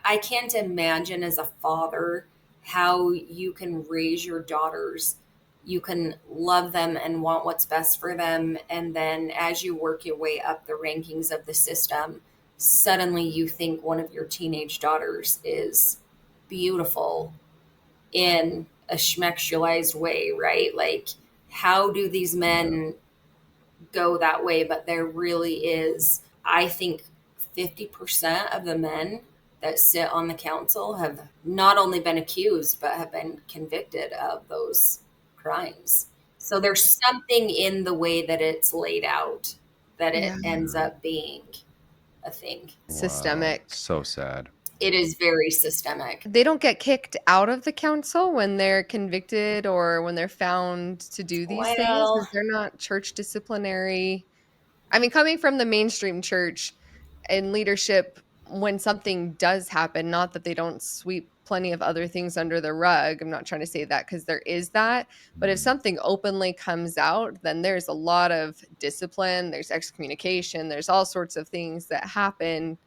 I can't imagine as a father how you can raise your daughters. You can love them and want what's best for them. And then as you work your way up the rankings of the system, suddenly you think one of your teenage daughters is beautiful in a schmexualized way, right? Like, how do these Yeah. men go that way? But there really is, I think, 50% of the men that sit on the council have not only been accused, but have been convicted of those crimes. So there's something in the way that it's laid out that Yeah. it ends up being a thing. Wow. Systemic. So sad. It is very systemic. They don't get kicked out of the council when they're convicted or when they're found to do these things. Well, Is there not church disciplinary? I mean, coming from the mainstream church and leadership, when something does happen, not that they don't sweep plenty of other things under the rug. I'm not trying to say that because there is that. But if Mm, something openly comes out, then there's a lot of discipline, there's excommunication, there's all sorts of things that happen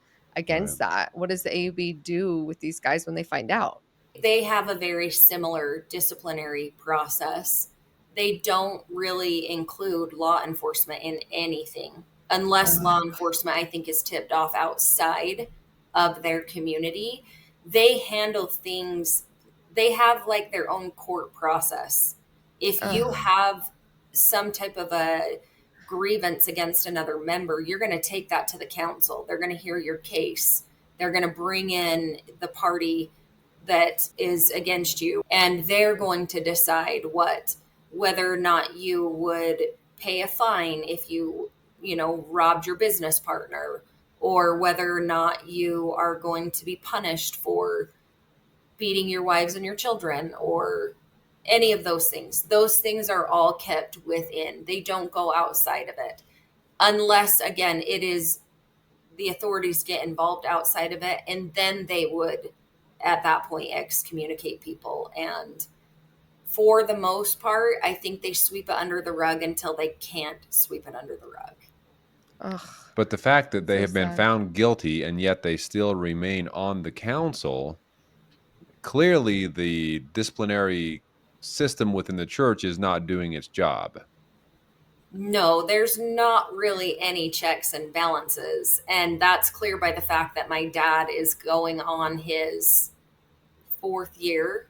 right. against that. What does the AUB do with these guys when they find out? they have a very similar disciplinary process. They don't really include law enforcement in anything unless law Uh, enforcement, I think, is tipped off outside of their community. They handle things, they have like their own court process. If you uh, have some type of a grievance against another member, you're going to take that to the council. They're going to hear your case. They're going to bring in the party that is against you, and they're going to decide whether or not you would pay a fine if you robbed your business partner, or whether or not you are going to be punished for beating your wives and your children, or any of those things. Those things are all kept within. They don't go outside of it. Unless, again, it is the authorities get involved outside of it, and then they would, at that point, excommunicate people. And for the most part, I think they sweep it under the rug until they can't sweep it under the rug. Ugh, But the fact that they so have been sad. found guilty and yet they still remain on the council, clearly the disciplinary system within the church is not doing its job. No, there's not really any checks and balances. And that's clear by the fact that my dad is going on his third year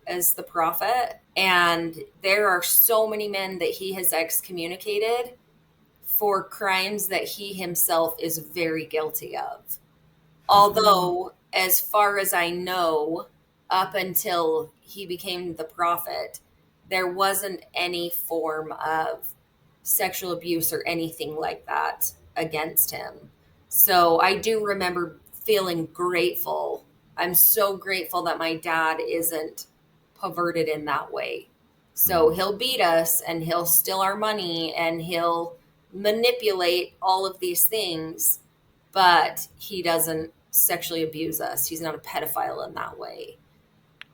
as the prophet. And there are so many men that he has excommunicated for crimes that he himself is very guilty of. Although, as far as I know, up until he became the prophet, there wasn't any form of sexual abuse or anything like that against him. So I do remember feeling grateful. I'm so grateful that my dad isn't perverted in that way. So he'll beat us and he'll steal our money and he'll manipulate all of these things, but he doesn't sexually abuse us. He's not a pedophile in that way.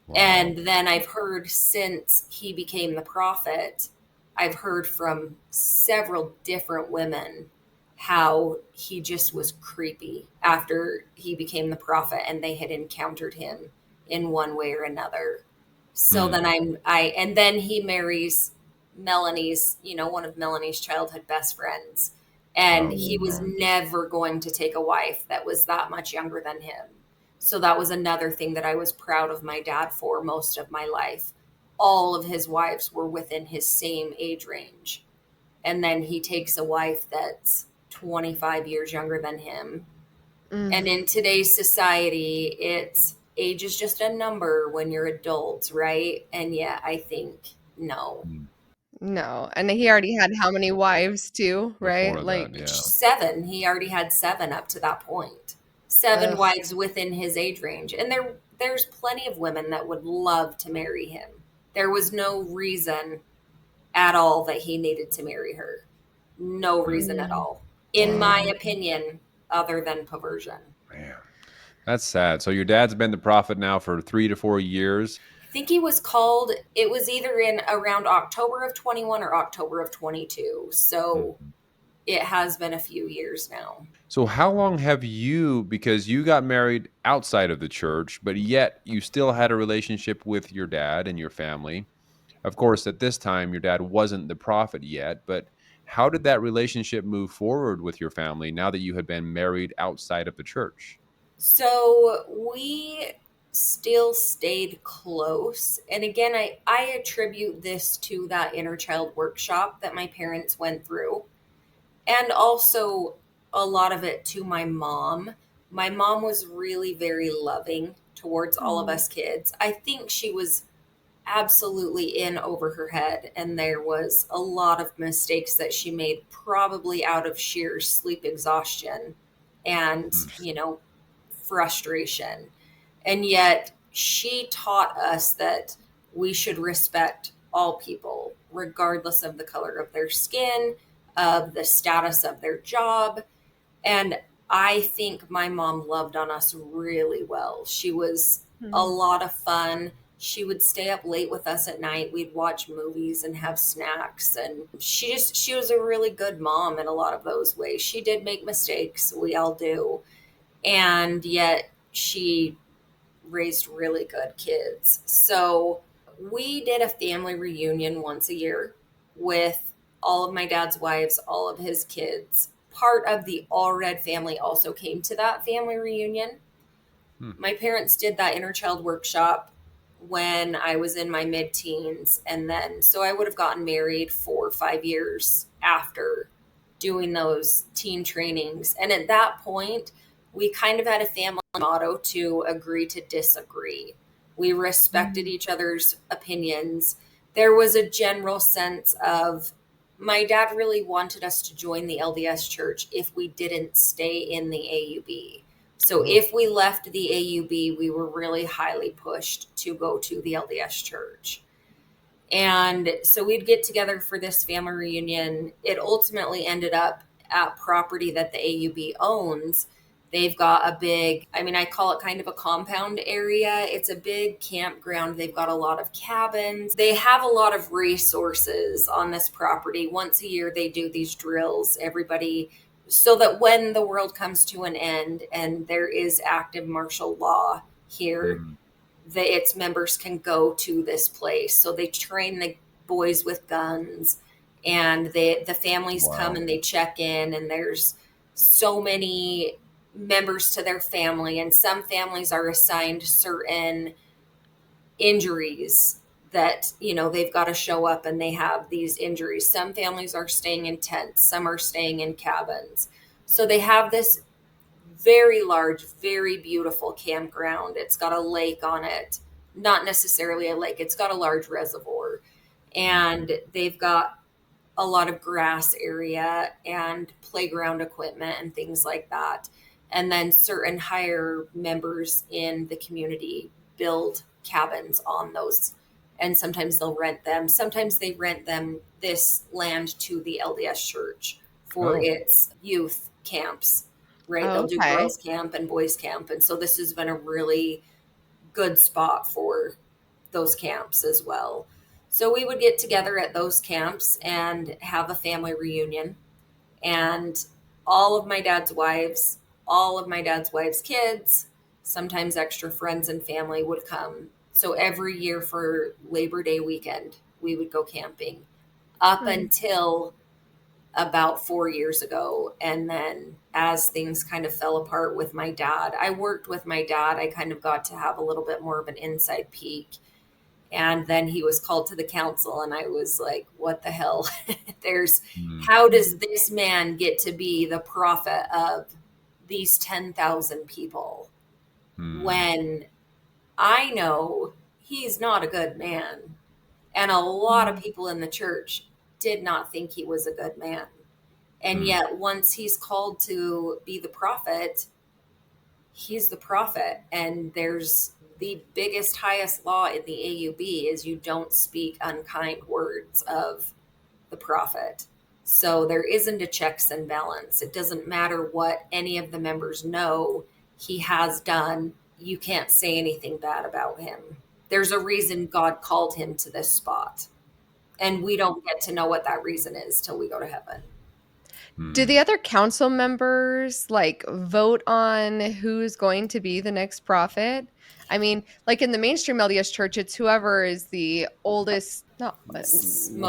Wow. And then I've heard, since he became the prophet, I've heard from several different women how he just was creepy after he became the prophet and they had encountered him in one way or another. So then and then he marries Melanie's, one of Melanie's childhood best friends. And he was never going to take a wife that was that much younger than him. So that was another thing that I was proud of my dad for most of my life. All of his wives were within his same age range. And then he takes a wife that's 25 years younger than him. And in today's society, age is just a number when you're adults, right? And yet I think, no. No, and he already had how many wives too, right? Before Like, that, yeah. 7. He already had 7 up to that point. 7 ugh. wives within his age range. And there's plenty of women that would love to marry him. There was no reason at all that he needed to marry her. No reason at all, in my opinion, other than perversion. Man, that's sad. So your dad's been the prophet now for 3 to 4 years. I think he was called, it was either in around October of 21 or October of 22. So it has been a few years now. So how long have you, because you got married outside of the church, but yet you still had a relationship with your dad and your family? Of course, at this time, your dad wasn't the prophet yet, but how did that relationship move forward with your family now that you had been married outside of the church? So we still stayed close. And again, I attribute this to that inner child workshop that my parents went through. And also a lot of it to my mom. My mom was really very loving towards all of us kids. I think she was absolutely in over her head, and there was a lot of mistakes that she made, probably out of sheer sleep exhaustion and frustration. And yet she taught us that we should respect all people regardless of the color of their skin, of the status of their job. And I think my mom loved on us really well. She was a lot of fun. She would stay up late with us at night. We'd watch movies and have snacks. And she was a really good mom in a lot of those ways. She did make mistakes. We all do. And yet she raised really good kids. So we did a family reunion once a year with all of my dad's wives, all of his kids. Part of the Allred family also came to that family reunion. My parents did that inner child workshop when I was in my mid-teens. And then, so I would have gotten married 4 or 5 years after doing those teen trainings. And at that point, we kind of had a family motto to agree to disagree. We respected each other's opinions. There was a general sense of, my dad really wanted us to join the LDS church if we didn't stay in the AUB. So if we left the AUB, we were really highly pushed to go to the LDS church. And so we'd get together for this family reunion. It ultimately ended up at property that the AUB owns. They've got a big, I mean, I call it kind of a compound area. It's a big campground. They've got a lot of cabins. They have a lot of resources on this property. Once a year, they do these drills, everybody, so that when the world comes to an end and there is active martial law here, its members can go to this place. So they train the boys with guns, and the families come and they check in, and there's so many members to their family, and some families are assigned certain injuries that, they've got to show up and they have these injuries. Some families are staying in tents, some are staying in cabins. So they have this very large, very beautiful campground. It's got a lake on it. Not necessarily a lake, it's got a large reservoir. And they've got a lot of grass area and playground equipment and things like that. And then certain higher members in the community build cabins on those. And sometimes they'll rent them. Sometimes they rent them, this land, to the LDS church for its youth camps, right? They'll do girls camp and boys camp. And so this has been a really good spot for those camps as well. So we would get together at those camps and have a family reunion. And all of my dad's wives, kids, sometimes extra friends and family would come. So every year for Labor Day weekend, we would go camping up until about 4 years ago. And then as things kind of fell apart with my dad, I worked with my dad. I kind of got to have a little bit more of an inside peek. And then he was called to the council, and I was like, what the hell? How does this man get to be the prophet of these 10,000 people when I know he's not a good man? And a lot of people in the church did not think he was a good man. And yet once he's called to be the prophet, he's the prophet. And there's the biggest, highest law in the AUB is you don't speak unkind words of the prophet. So there isn't a checks and balance. It doesn't matter what any of the members know he has done. You can't say anything bad about him. There's a reason God called him to this spot. And we don't get to know what that reason is till we go to heaven. Do the other council members vote on who's going to be the next prophet? I mean, in the mainstream LDS church, it's whoever is the oldest, most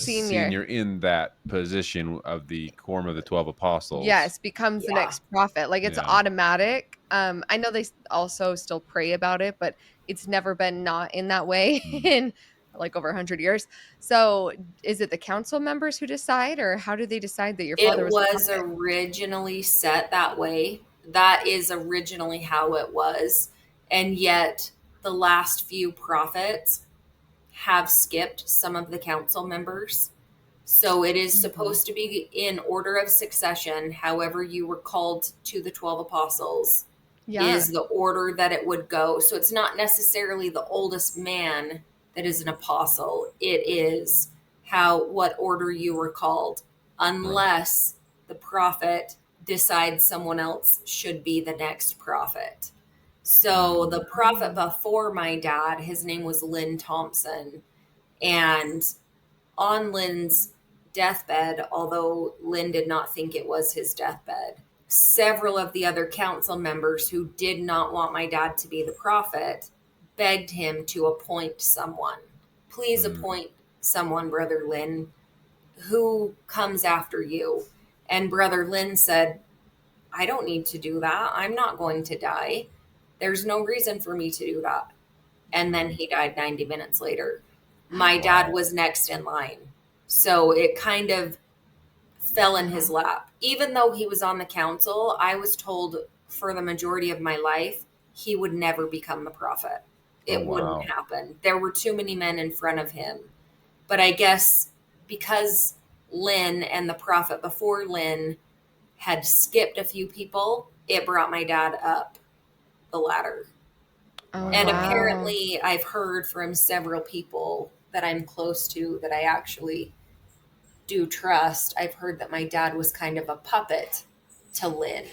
senior in that position of the quorum of the 12 apostles. Yes, becomes the next prophet. It's automatic. I know they also still pray about it, but it's never been not in that way in over 100 years. So is it the council members who decide, or how do they decide that your father was originally set that way? That is originally how it was. And yet the last few prophets have skipped some of the council members. So it is supposed to be in order of succession. However you were called to the 12 apostles is the order that it would go. So it's not necessarily the oldest man that is an apostle. It is what order you were called, unless the prophet decides someone else should be the next prophet. So the prophet before my dad, his name was Lynn Thompson. And on Lynn's deathbed, although Lynn did not think it was his deathbed, several of the other council members who did not want my dad to be the prophet begged him to appoint someone. Please appoint someone, Brother Lynn, who comes after you. And Brother Lynn said, I don't need to do that. I'm not going to die. There's no reason for me to do that. And then he died 90 minutes later. My dad was next in line. So it kind of fell in his lap. Even though he was on the council, I was told for the majority of my life, he would never become the prophet. Oh, It wouldn't wow. happen. There were too many men in front of him. But I guess because Lynn and the prophet before Lynn had skipped a few people, it brought my dad up the ladder. Oh, And Wow. wow. apparently, I've heard from several people that I'm close to that I actually do trust. I've heard that my dad was kind of a puppet to Lynn.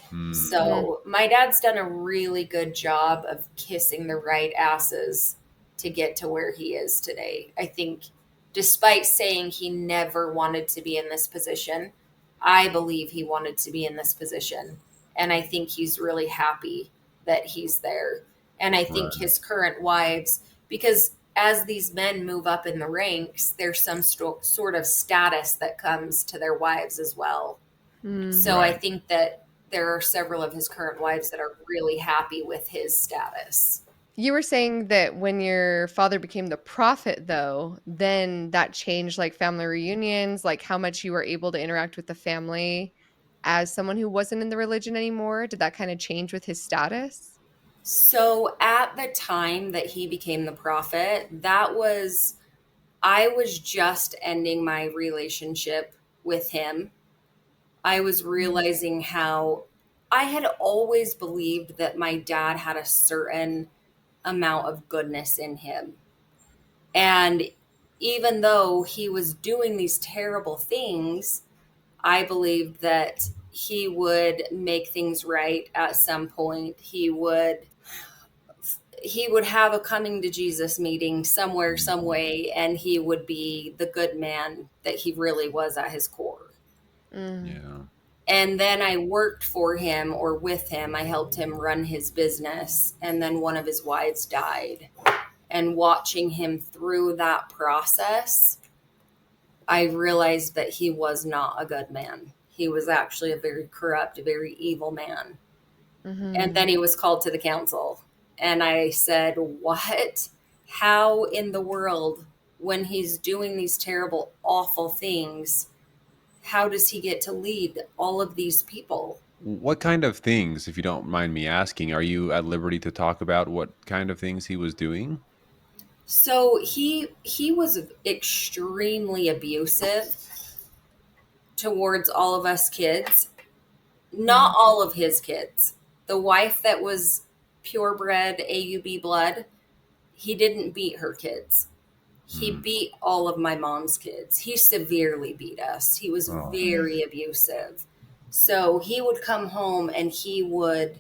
Hmm. Mm. So my dad's done a really good job of kissing the right asses to get to where he is today. I think despite saying he never wanted to be in this position, I believe he wanted to be in this position. And I think he's really happy that he's there. And I think Right. his current wives, because as these men move up in the ranks, there's some sort of status that comes to their wives as well. Mm. So I Right. think that there are several of his current wives that are really happy with his status. You were saying that when your father became the prophet, though, then that changed like family reunions, like how much you were able to interact with the family as someone who wasn't in the religion anymore. Did that kind of change with his status? So at the time that he became the prophet, I was just ending my relationship with him. I was Mm. realizing how I had always believed that my dad had a certain amount of goodness in him. And even though he was doing these terrible things, I believed that he would make things right at some point. He would have a coming to Jesus meeting somewhere, some Mhm. way, and he would be the good man that he really was at his core. Mm. Yeah. And then I worked for him or with him. I helped him run his business. And then one of his wives died. And watching him through that process, I realized that he was not a good man. He was actually a very corrupt, very evil man. And Hmm. then he was called to the council. And I said, what? How in the world, when he's doing these terrible, awful things, how does he get to lead all of these people? What kind of things, if you don't mind me asking, are you at liberty to talk about what kind of things he was doing? So he was extremely abusive towards all of us kids. Not Hmm. all of his kids. The wife that was purebred AUB blood, he didn't beat her kids. He Hmm. beat all of my mom's kids. He severely beat us. He was Oh, very abusive. So he would come home and he would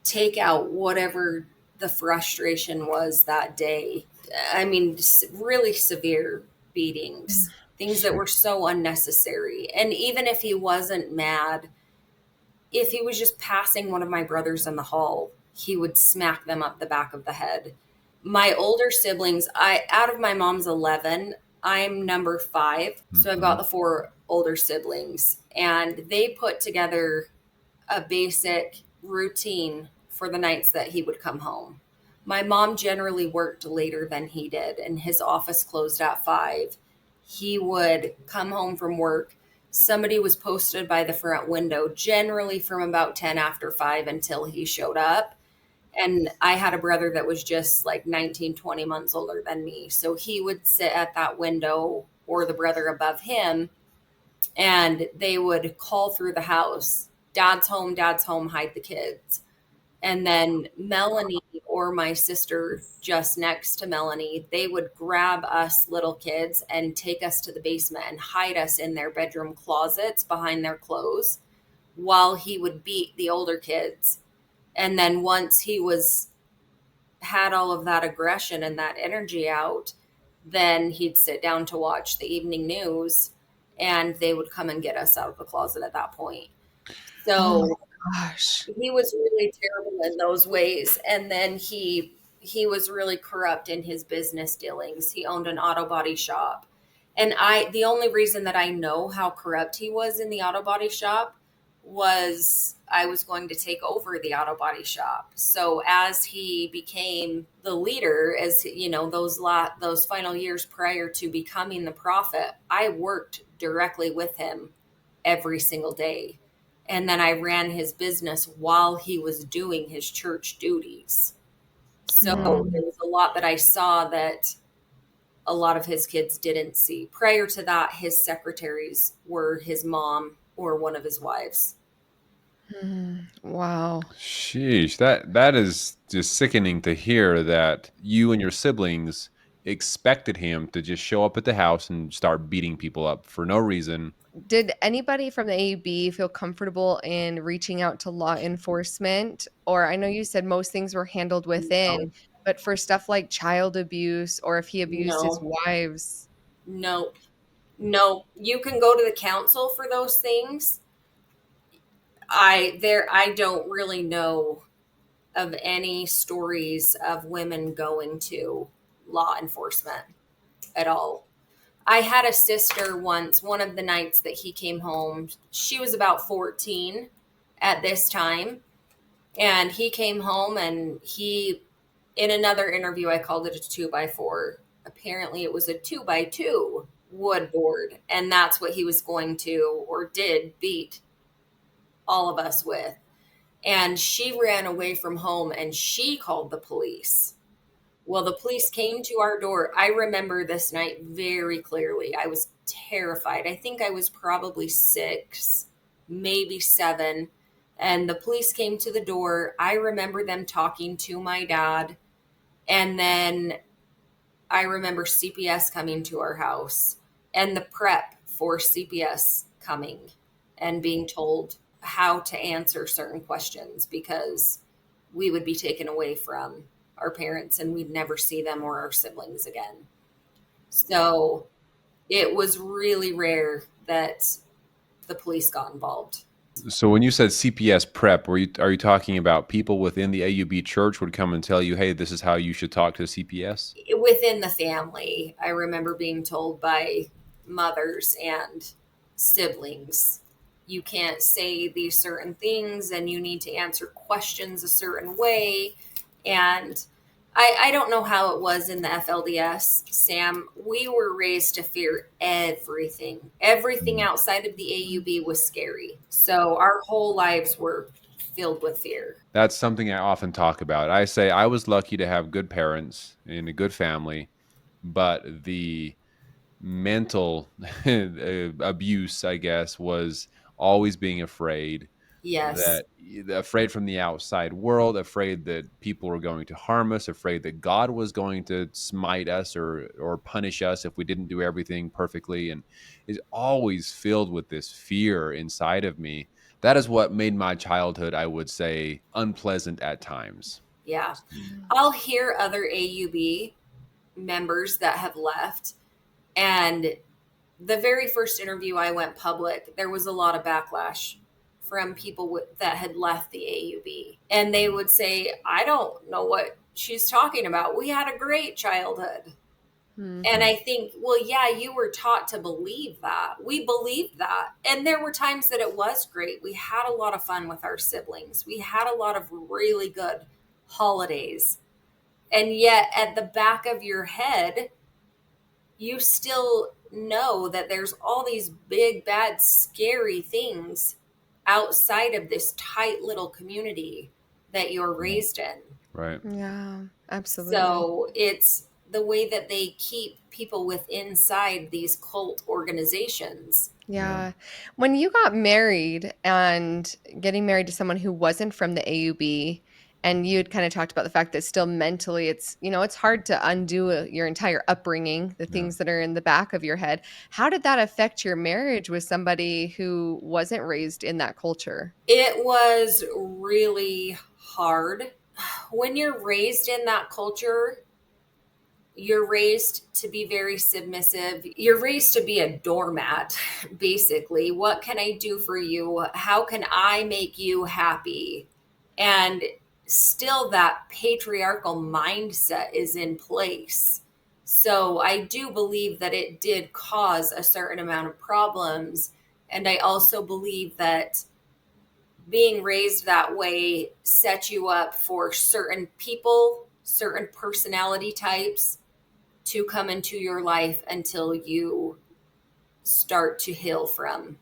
take out whatever the frustration was that day. I mean, really severe beatings, things that were shoot. so unnecessary. And even if he wasn't mad, if he was just passing one of my brothers in the hall, he would smack them up the back of the head. My older siblings, I out of my mom's 11, I'm number 5. So I've got Mhm. the 4 older siblings and they put together a basic routine for the nights that he would come home. My mom generally worked later than he did, and his office closed at 5. He would come home from work. Somebody was posted by the front window, generally from about 10 after 5 until he showed up. And I had a brother that was just like 19, 20 months older than me. So he would sit at that window or the brother above him and they would call through the house, dad's home, hide the kids. And then Melanie or my sister just next to Melanie, they would grab us little kids and take us to the basement and hide us in their bedroom closets behind their clothes while he would beat the older kids. And then once he was had all of that aggression and that energy out, then he'd sit down to watch the evening news and they would come and get us out of the closet at that point. Oh my So gosh. he was really terrible in those ways. And then he was really corrupt in his business dealings. He owned an auto body shop. And the only reason that I know how corrupt he was in the auto body shop was I was going to take over the auto body shop. So as he became the leader, as you know, those final years prior to becoming the prophet, I worked directly with him every single day. And then I ran his business while he was doing his church duties. So there was a lot that I saw that a lot of his kids didn't see. Prior to that, his secretaries were his mom or one of his wives. Wow. Sheesh, that is just sickening to hear that you and your siblings expected him to just show up at the house and start beating people up for no reason. Did anybody from the AUB feel comfortable in reaching out to law enforcement? Or I know you said most things were handled within, No, but for stuff like child abuse or if he abused his no, wives. no, no. You can go to the council for those things. I don't really know of any stories of women going to law enforcement at all. I had a sister once, one of the nights that he came home. She was about 14 at this time. And he came home and in another interview, I called it a 2x4. Apparently, it was a 2x2 wood board. And that's what he was going to or did beat all of us with. And she ran away from home and she called the police. Well, the police came to our door. I remember this night very clearly. I was terrified. I think I was probably 6, maybe 7. And the police came to the door. I remember them talking to my dad. And then I remember CPS coming to our house and the prep for CPS coming and being told how to answer certain questions because we would be taken away from our parents and we'd never see them or our siblings again. So it was really rare that the police got involved. So when you said CPS prep, are you talking about people within the AUB church would come and tell you, "Hey, this is how you should talk to CPS"? Within the family, I remember being told by mothers and siblings, you can't say these certain things and you need to answer questions a certain way. And I don't know how it was in the FLDS, Sam. We were raised to fear everything. Everything outside of the AUB was scary. So our whole lives were filled with fear. That's something I often talk about. I say I was lucky to have good parents in a good family, but the mental abuse, I guess, was always being afraid Yes. that afraid from the outside world, afraid that people were going to harm us, afraid that God was going to smite us or punish us if we didn't do everything perfectly, and is always filled with this fear inside of me. That is what made my childhood, I would say, unpleasant at times. Yeah. I'll hear other AUB members that have left. And the very first interview I went public, there was a lot of backlash from people that had left the AUB. And they would say, I don't know what she's talking about. We had a great childhood. And I think, well, yeah, you were taught to believe that. We believed that. And there were times that it was great. We had a lot of fun with our siblings. We had a lot of really good holidays. And yet, at the back of your head, you still know that there's all these big, bad, scary things outside of this tight little community that you're raised in. Right. Yeah, absolutely. So it's the way that they keep people with inside these cult organizations. Yeah. When you got married and getting married to someone who wasn't from the AUB, and you had kind of talked about the fact that still mentally it's hard to undo your entire upbringing, the Yeah. things that are in the back of your head. How did that affect your marriage with somebody who wasn't raised in that culture? It was really hard. When you're raised in that culture, you're raised to be very submissive. You're raised to be a doormat, basically. What can I do for you? How can I make you happy? And still, that patriarchal mindset is in place. So I do believe that it did cause a certain amount of problems. And I also believe that being raised that way set you up for certain people, certain personality types to come into your life until you start to heal from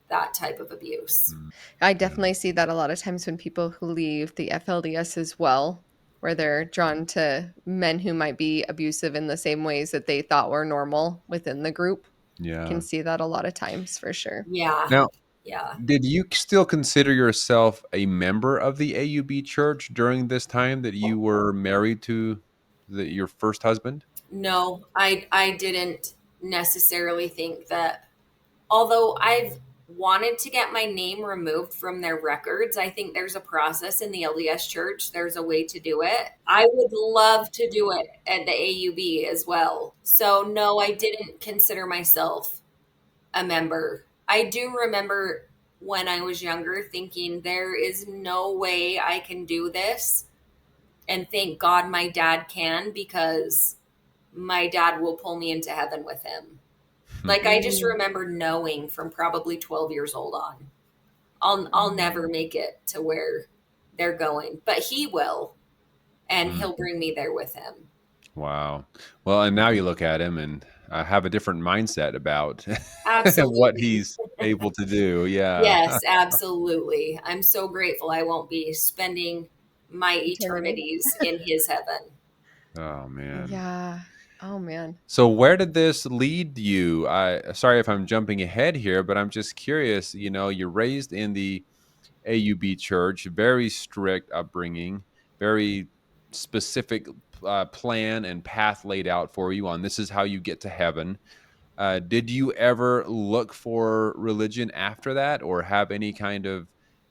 that type of abuse. Mm. I Yeah. definitely see that a lot of times when people who leave the FLDS as well, where they're drawn to men who might be abusive in the same ways that they thought were normal within the group. Can Yeah. see that a lot of times for sure. Yeah. Now, Yeah. did you still consider yourself a member of the AUB church during this time that you were married to your first husband? No, I didn't necessarily think that, although I've wanted to get my name removed from their records. I think there's a process in the LDS church. There's a way to do it. I would love to do it at the AUB as well. So no, I didn't consider myself a member. I do remember when I was younger thinking there is no way I can do this. And thank God my dad can, because my dad will pull me into heaven with him. Like, I just Mm. remember knowing from probably 12 years old on, I'll never make it to where they're going, but he will, and Mm. he'll bring me there with him. Wow. Well, and now you look at him and have a different mindset about what Absolutely. he's able to do. Yeah. Yes, absolutely. I'm so grateful I won't be spending my Eternity. eternities in his heaven. Oh man. Yeah. Oh man. So where did this lead you? I sorry if I'm jumping ahead here, but I'm just curious. You're raised in the AUB church, very strict upbringing, very specific plan and path laid out for you on this is how you get to heaven. Did you ever look for religion after that, or have any kind of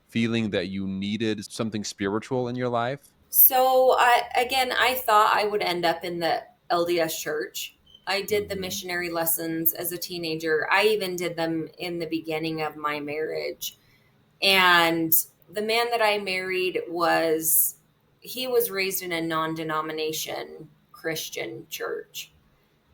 feeling that you needed something spiritual in your life? So I thought I would end up in the LDS church. I did the Hmm. missionary lessons as a teenager. I even did them in the beginning of my marriage. And the man that I married he was raised in a non-denomination Christian church.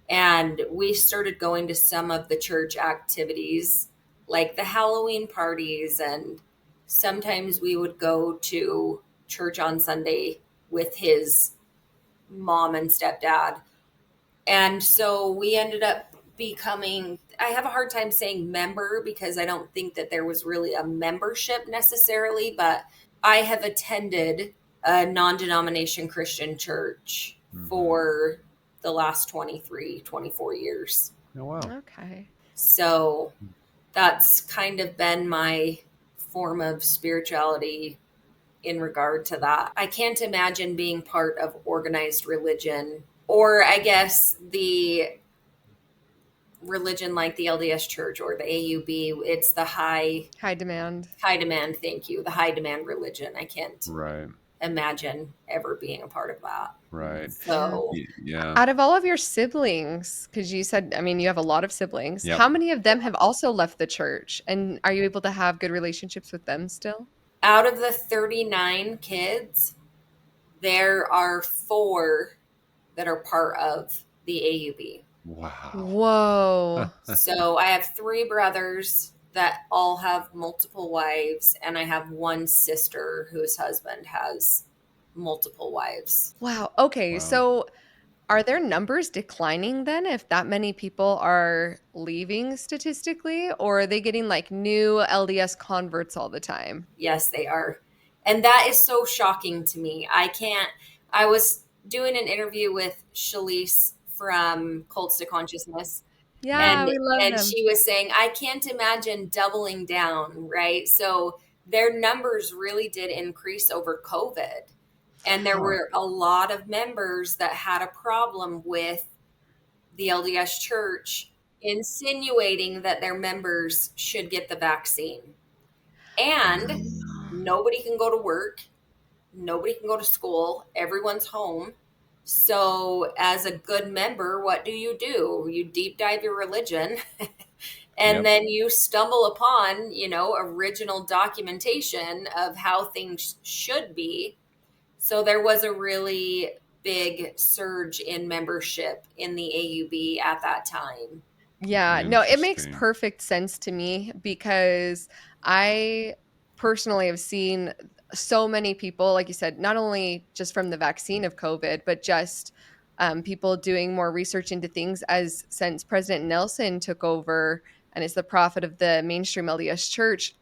And we started going to some of the church activities, like the Halloween parties, and sometimes we would go to church on Sunday with his mom and stepdad. And so we ended up becoming, I have a hard time saying member because I don't think that there was really a membership necessarily, but I have attended a non-denomination Christian church Hmm. for the last 23, 24 years. Oh wow. Okay. So that's kind of been my form of spirituality in regard to that. I can't imagine being part of organized religion, or I guess the religion like the LDS Church or the AUB. It's the High demand. high demand. Thank you, the high demand religion. I can't Right. imagine ever being a part of that. Right. Yeah. So Yeah. Out of all of your siblings, because you said, I mean, you have a lot of siblings, Yep. how many of them have also left the church? And are you able to have good relationships with them still? out of the 39 kids, there are 4 that are part of the AUB. Wow. Whoa. So I have 3 brothers that all have multiple wives, and I have one sister whose husband has multiple wives. Wow. Okay. Wow. So are their numbers declining then if that many people are leaving statistically, or are they getting like new LDS converts all the time? Yes, they are. And that is so shocking to me. I can't. I was doing an interview with Shalise from Cults to Consciousness, Hmm. Yeah, and we love and them. she was saying, I can't imagine doubling down, right? So their numbers really did increase over COVID. And there Huh. were a lot of members that had a problem with the LDS church insinuating that their members should get the vaccine. And Ah. nobody can go to work, nobody can go to school, everyone's home. So, as a good member, what do? You deep dive your religion, and Yep. then you stumble upon, original documentation of how things should be. So, there was a really big surge in membership in the AUB at that time. Yeah, no, it makes Interesting. perfect sense to me because I personally have seen so many people, like you said, not only just from the vaccine of COVID, but just people doing more research into things as since President Nelson took over and is the prophet of the mainstream LDS church.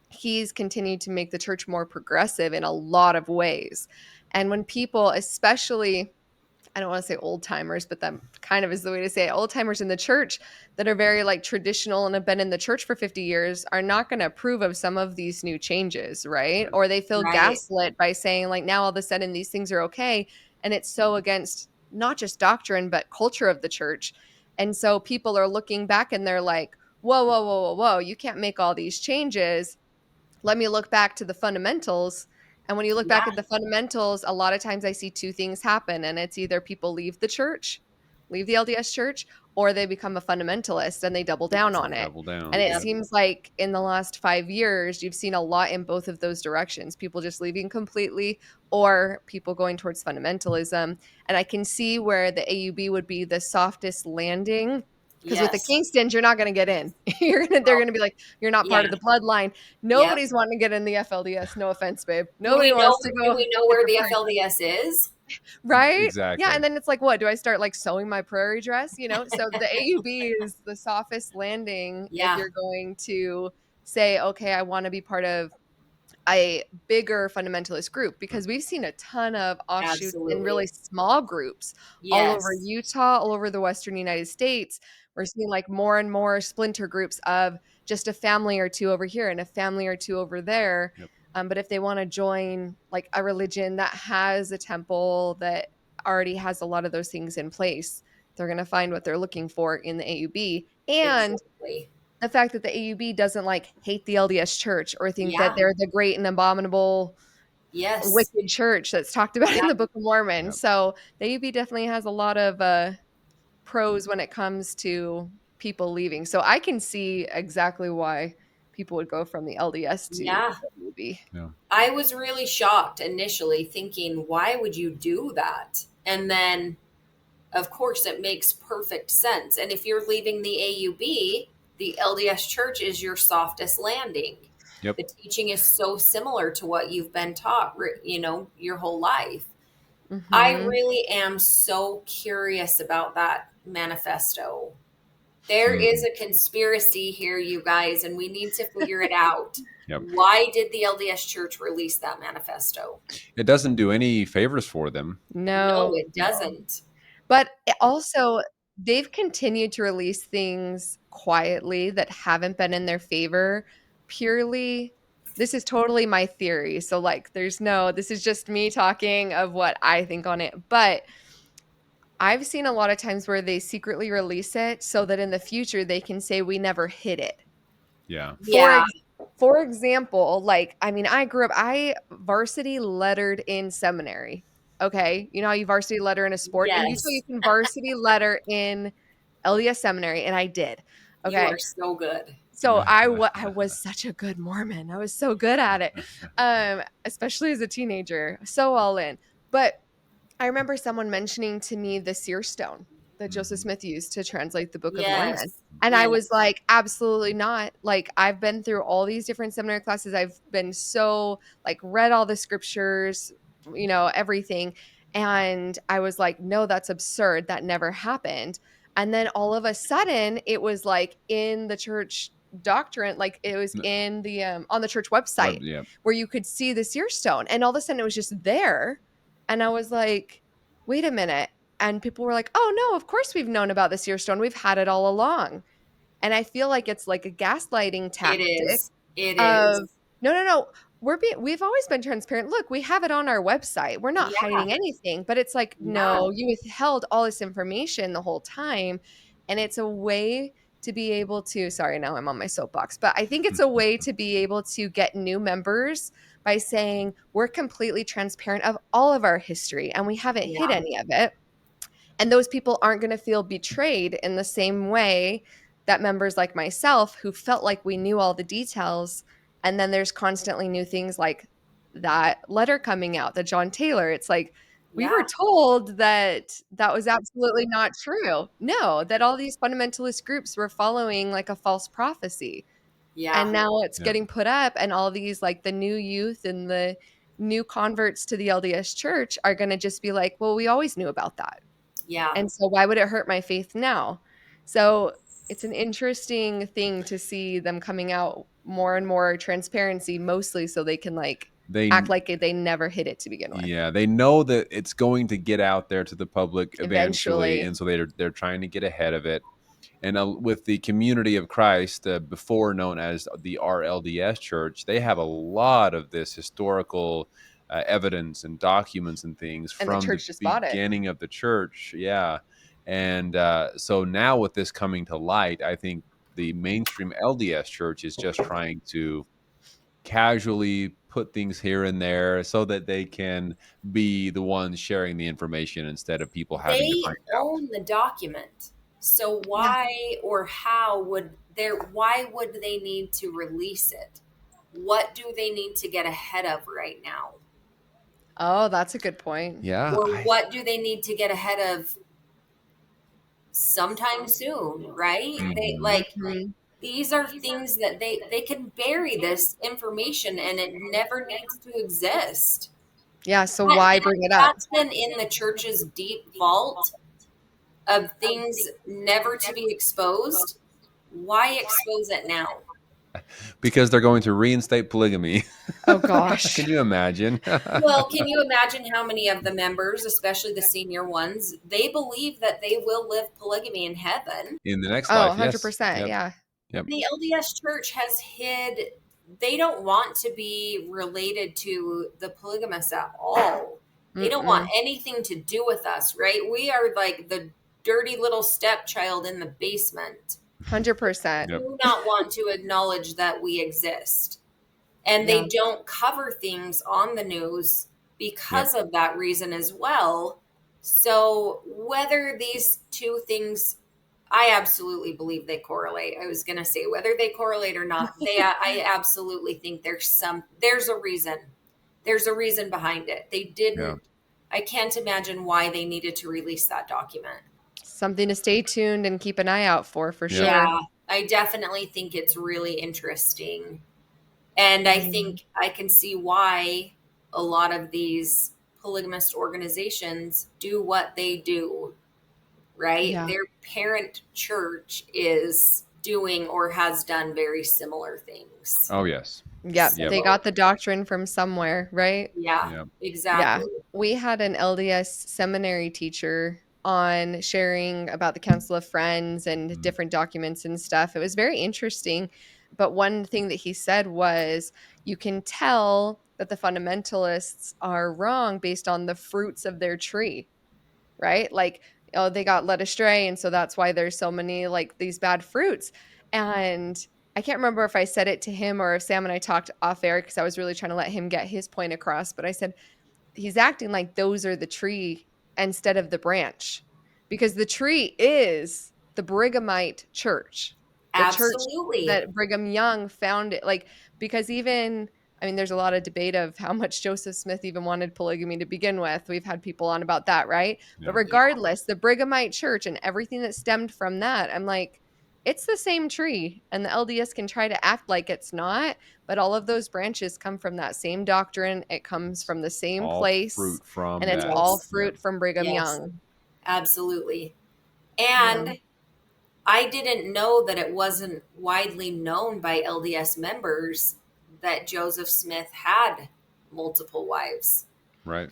He's continued to make the church more progressive in a lot of ways. And when people, especially, I don't want to say old timers, but that kind of is the way to say it. Old timers in the church that are very like traditional and have been in the church for 50 years are not going to approve of some of these new changes, right? Or they feel Right. gaslit by saying, like, now all of a sudden these things are okay. And it's so against not just doctrine, but culture of the church. And so people are looking back and they're like, whoa, whoa, whoa, whoa, whoa, you can't make all these changes. Let me look back to the fundamentals. And when you look back Yeah. at the fundamentals, a lot of times I see two things happen. And it's either people leave the church, leave the LDS church, or they become a fundamentalist and they double down on it. Double down. And it Yep. seems like in the last 5 years, you've seen a lot in both of those directions, people just leaving completely or people going towards fundamentalism. And I can see where the AUB would be the softest landing. Because with the Yes. Kingstons, you're not going to get in. They're going to be like, you're not part Yeah. of the bloodline. Yep. Nobody's wanting to get in the FLDS. No offense, babe. Do we Nobody know? wants to Do go we know get where their the prayer, FLDS is? right? Exactly. Yeah, and then it's like, what do I start like sewing my prairie dress? So the AUB is the softest landing if Yeah. you're going to say, okay, I want to be part of a bigger fundamentalist group, because we've seen a ton of offshoots in really Absolutely. small groups all over Yes. Utah, all over the Western United States. We're seeing like more and more splinter groups of just a family or two over here and a family or two over there. Yep. But if they want to join like a religion that has a temple that already has a lot of those things in place, they're going to find what they're looking for in the AUB. And Exactly. the fact that the AUB doesn't like hate the LDS church or think that Yeah. they're the great and abominable Yes. wicked church that's talked about in Yeah. the Book of Mormon. Yep. So the AUB definitely has a lot of pros when it comes to people leaving. So I can see exactly why people would go from the LDS to Yeah. the AUB. Yeah. I was really shocked initially, thinking, why would you do that? And then, of course, it makes perfect sense. And if you're leaving the AUB, the LDS church is your softest landing. Yep. The teaching is so similar to what you've been taught, your whole life. I Mm-hmm. really am so curious about that manifesto. There is a conspiracy here, you guys, and we need to figure it out. Yep. Why did the LDS church release that manifesto? It doesn't do any favors for them. No, No. it doesn't. But also, they've continued to release things quietly that haven't been in their favor. Purely, this is totally my theory. So, like, this is just me talking of what I think on it. But I've seen a lot of times where they secretly release it so that in the future they can say we never hid it. Yeah. Yeah. For example, like, I mean, I varsity lettered in seminary. Okay. You know how you varsity letter in a sport? In Utah, you Yes. can varsity letter in LDS seminary, and I did. You Okay. are so good. So I was such a good Mormon. I was so good at it, especially as a teenager. So all in. But I remember someone mentioning to me the seer stone that Joseph Smith used to translate the Book of Yes. Mormon. And I was like, absolutely not. Like, I've been through all these different seminary classes. I've been so, like, read all the scriptures, everything. And I was like, no, that's absurd. That never happened. And then all of a sudden, it was like in the church doctrine, like it was in the on the church website Yeah. where you could see the seer stone. And all of a sudden, it was just there. And I was like, wait a minute. And people were like, oh, no, of course we've known about the seer stone. We've had it all along. And I feel like it's like a gaslighting tactic It is. It of, is. no. We've always been transparent. Look, we have it on our website. We're not Yeah. hiding anything. But it's like, no, you withheld all this information the whole time. And it's a way to be able to, sorry, now I'm on my soapbox, but I think it's a way to be able to get new members by saying we're completely transparent of all of our history and we haven't hid any of it. And those people aren't going to feel betrayed in the same way that members like myself who felt like we knew all the details. And then there's constantly new things like that letter coming out, the John Taylor. It's like, we were told that that was absolutely not true. No, that all these fundamentalist groups were following like a false prophecy. Yeah. And now it's Yeah. getting put up, and all these, like, the new youth and the new converts to the LDS church are gonna just be like, "Well, we always knew about that, Yeah. and so why would it hurt my faith now?" So, it's an interesting thing to see them coming out more and more transparency, mostly so they can, like, They act like they never hid it to begin with. Yeah, they know that it's going to get out there to the public eventually, Eventually. and so they're trying to get ahead of it. And with the Community of Christ, before known as the RLDS Church, they have a lot of this historical evidence and documents and things And the from the church just bought it. beginning of the church. Yeah, and so now with this coming to light, I think the mainstream LDS Church is just trying to casually put things here and there so that they can be the ones sharing the information instead of people having to They find out. own the document. So Yeah. why or how would why would they need to release it? What do they need to get ahead of right now? Oh, that's a good point. Yeah, Or what do they need to get ahead of sometime soon, right? They Mhm. like Mhm. these are things that they can bury this information and it never needs to exist. Yeah, so That, why bring it up? that's been in the church's deep vault of things never to be exposed. Why expose it now? Because they're going to reinstate polygamy. Oh gosh. Can you imagine? Well, can you imagine how many of the members, especially the senior ones, they believe that they will live polygamy in heaven? In the next Oh, life, yes. 100%, Yep, yeah. yep, The LDS church has hid, they don't want to be related to the polygamous at all. They don't want Mm-mm. anything to do with us, right? We are like the dirty little stepchild in the basement. 100%. yep, Do not want to acknowledge that we exist. And Yeah. they don't cover things on the news yep. because of that reason as well. So, whether these two things, I absolutely believe they correlate. I was going to say whether they correlate or not, I absolutely think there's a reason. There's a reason behind it. They Yeah. didn't, I can't imagine why they needed to release that document. Something to stay tuned and keep an eye out for Yep. sure. Yeah, I definitely think it's really interesting. And I Mhm. think I can see why a lot of these polygamist organizations do what they do, right? Yeah. Their parent church is doing or has done very similar things. Oh, yes. Yep, Yep, they So, got the doctrine from somewhere, right? yeah, yep. Yeah. exactly. We had an LDS seminary teacher on sharing about the Council of Friends and Mm, different documents and stuff. It was very interesting. But one thing that he said was you can tell that the fundamentalists are wrong based on the fruits of their tree, right? Like, oh, they got led astray. And so that's why there's so many like these bad fruits. And I can't remember if I said it to him or if Sam and I talked off air because I was really trying to let him get his point across. But I said, he's acting like those are the tree instead of the branch because the tree is the Brighamite church, the church Absolutely. that Brigham Young founded. Like, because even, I mean, there's a lot of debate of how much Joseph Smith even wanted polygamy to begin with. We've had people on about that, right? But yeah. Yeah. regardless, the Brighamite church and everything that stemmed from that, I'm like, it's the same tree. And the LDS can try to act like it's not, but all of those branches come from that same doctrine. It comes It's from the same all place, fruit from and it's that. all Yes. Yep. fruit from Brigham Yes. Young. Absolutely. Yeah. And I didn't know that it wasn't widely known by LDS members that Joseph Smith had multiple wives. Right.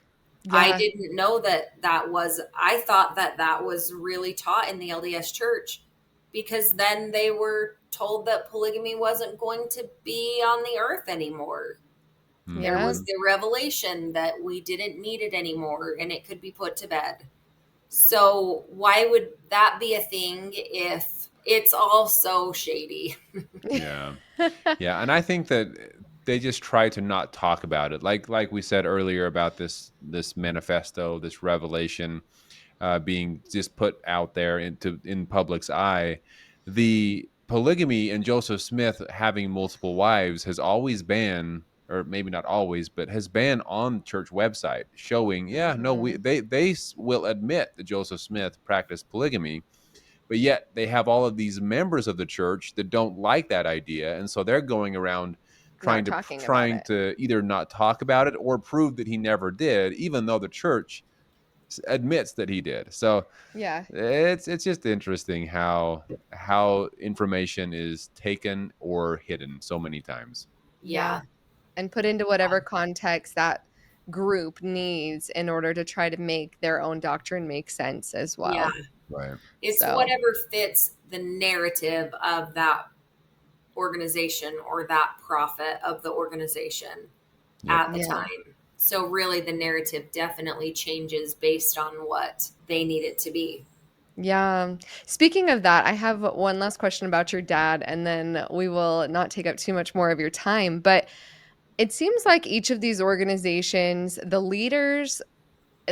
I Yeah. didn't know that I thought that that was really taught in the LDS church because then they were told that polygamy wasn't going to be on the earth anymore. There Yeah. was Mhm. the revelation that we didn't need it anymore and it could be put to bed. So, why would that be a thing if it's all so shady? Yeah. Yeah, and I think that they just try to not talk about it. Like we said earlier about this manifesto, this revelation being just put out there in public's eye. The polygamy and Joseph Smith having multiple wives has always been, or maybe not always, but has been on church website showing, yeah, no, Mhm. will admit that Joseph Smith practiced polygamy, but yet they have all of these members of the church that don't like that idea, and so they're going around Not talking about trying it. to either not talk about it or prove that he never did, even though the church admits that he did. So Yeah. it's just interesting how information is taken or hidden so many times. Yeah. Yeah. And put into whatever context that group needs in order to try to make their own doctrine make sense as Yeah. well. Right. It's So, whatever fits the narrative of that organization or that prophet of the organization Yep. at the yeah. time. So really the narrative definitely changes based on what they need it to be. Yeah. Speaking of that, I have one last question about your dad, and then we will not take up too much more of your time. But it seems like each of these organizations, the leaders,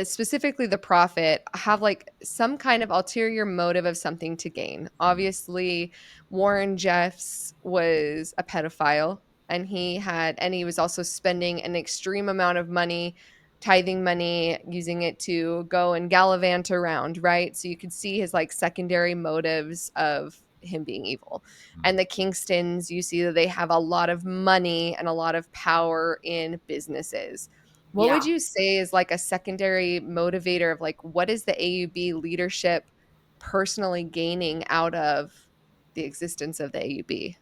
specifically the prophet, have like some kind of ulterior motive of something to gain. Obviously, Warren Jeffs was a pedophile, and he was also spending an extreme amount of money, tithing money, using it to go and gallivant around, right? So you could see his like secondary motives of him being evil. And the Kingstons, you see that they have a lot of money and a lot of power in businesses. What would Yeah. you say is like a secondary motivator of like what is the AUB leadership personally gaining out of the existence of the AUB?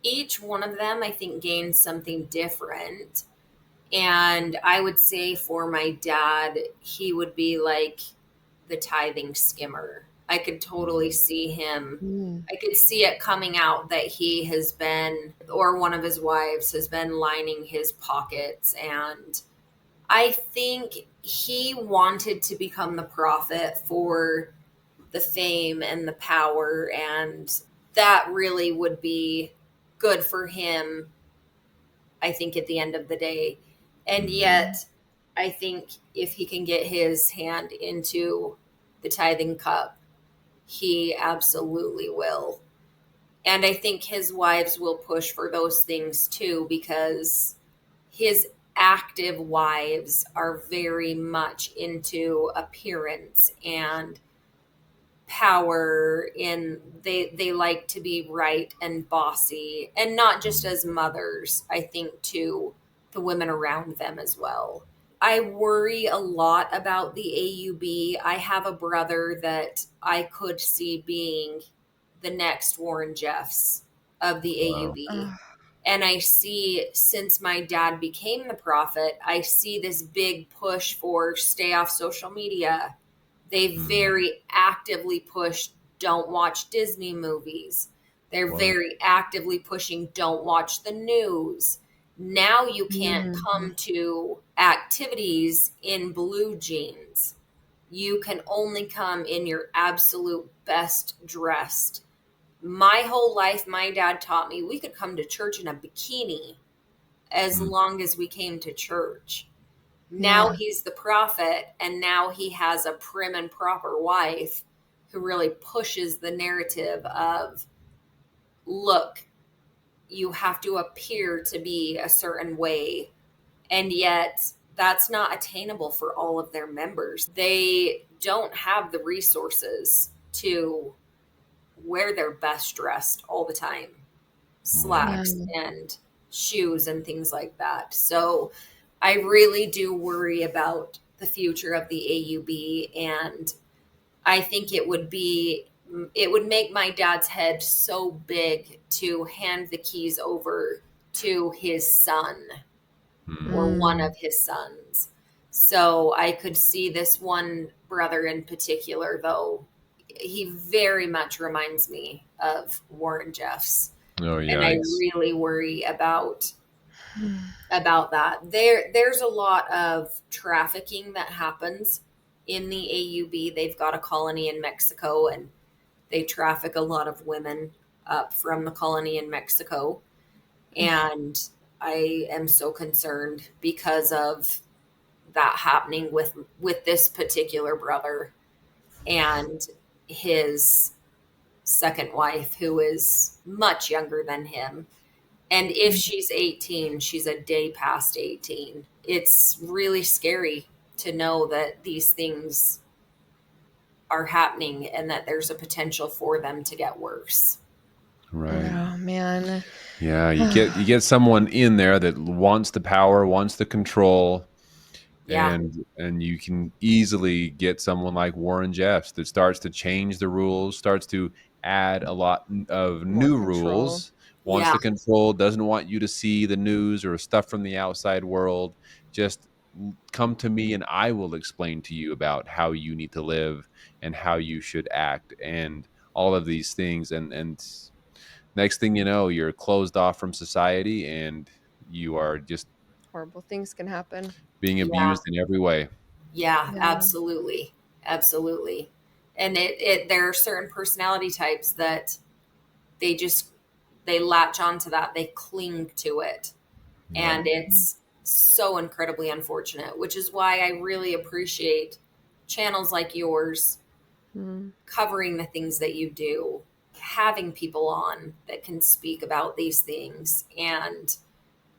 Each one of them, I think, gains something different. And I would say for my dad, he would be like the tithing skimmer. I could totally see him. Mm. I could see it coming out that he has been, or one of his wives has been lining his pockets. And I think he wanted to become the prophet for the fame and the power. And that really would be good for him, I think, at the end of the day. And yet, I think if he can get his hand into the tithing cup, he absolutely will. And I think his wives will push for those things too, because his active wives are very much into appearance and power, in they like to be right and bossy, and not just as mothers, I think, to the women around them as well. I worry a lot about the AUB. I have a brother that I could see being the next Warren Jeffs of the Wow. AUB. Ugh. And I see, since my dad became the prophet, I see this big push for stay off social media. They very actively push don't watch Disney movies. They're Wow. very actively pushing don't watch the news. Now you can't Mm. come to activities in blue jeans. You can only come in your absolute best dressed. My whole life, my dad taught me we could come to church in a bikini as Mm. long as we came to church. Now Yeah. he's the prophet, and now he has a prim and proper wife who really pushes the narrative of, look, you have to appear to be a certain way, and yet that's not attainable for all of their members. They don't have the resources to wear their best dressed all the time, Right. slacks and shoes and things like that. So I really do worry about the future of the AUB, and I think it would make my dad's head so big to hand the keys over to his son or one Mm. of his sons. So I could see this one brother in particular, though he very much reminds me of Warren Jeffs, Oh, and I yikes. really worry about that. There's a lot of trafficking that happens in the AUB. They've got a colony in Mexico, and they traffic a lot of women up from the colony in Mexico. And I am so concerned because of that happening with this particular brother and his second wife, who is much younger than him. And if she's 18, she's a day past 18. It's really scary to know that these things are happening and that there's a potential for them to get worse. Right. Oh man. Yeah, you get someone in there that wants the power, wants the control, Yeah. and you can easily get someone like Warren Jeffs that starts to change the rules, starts to add a lot of More new control. rules, wants Yeah. to control, doesn't want you to see the news or stuff from the outside world. Just come to me and I will explain to you about how you need to live and how you should act and all of these things. And next thing you know, you're closed off from society and you are just Horrible things can happen. being Yeah. abused in every way. Yeah, Yeah. absolutely. Absolutely. And there are certain personality types that they just they latch onto that. They cling to it. Yep. And it's so incredibly unfortunate, which is why I really appreciate channels like yours Mm. covering the things that you do, having people on that can speak about these things and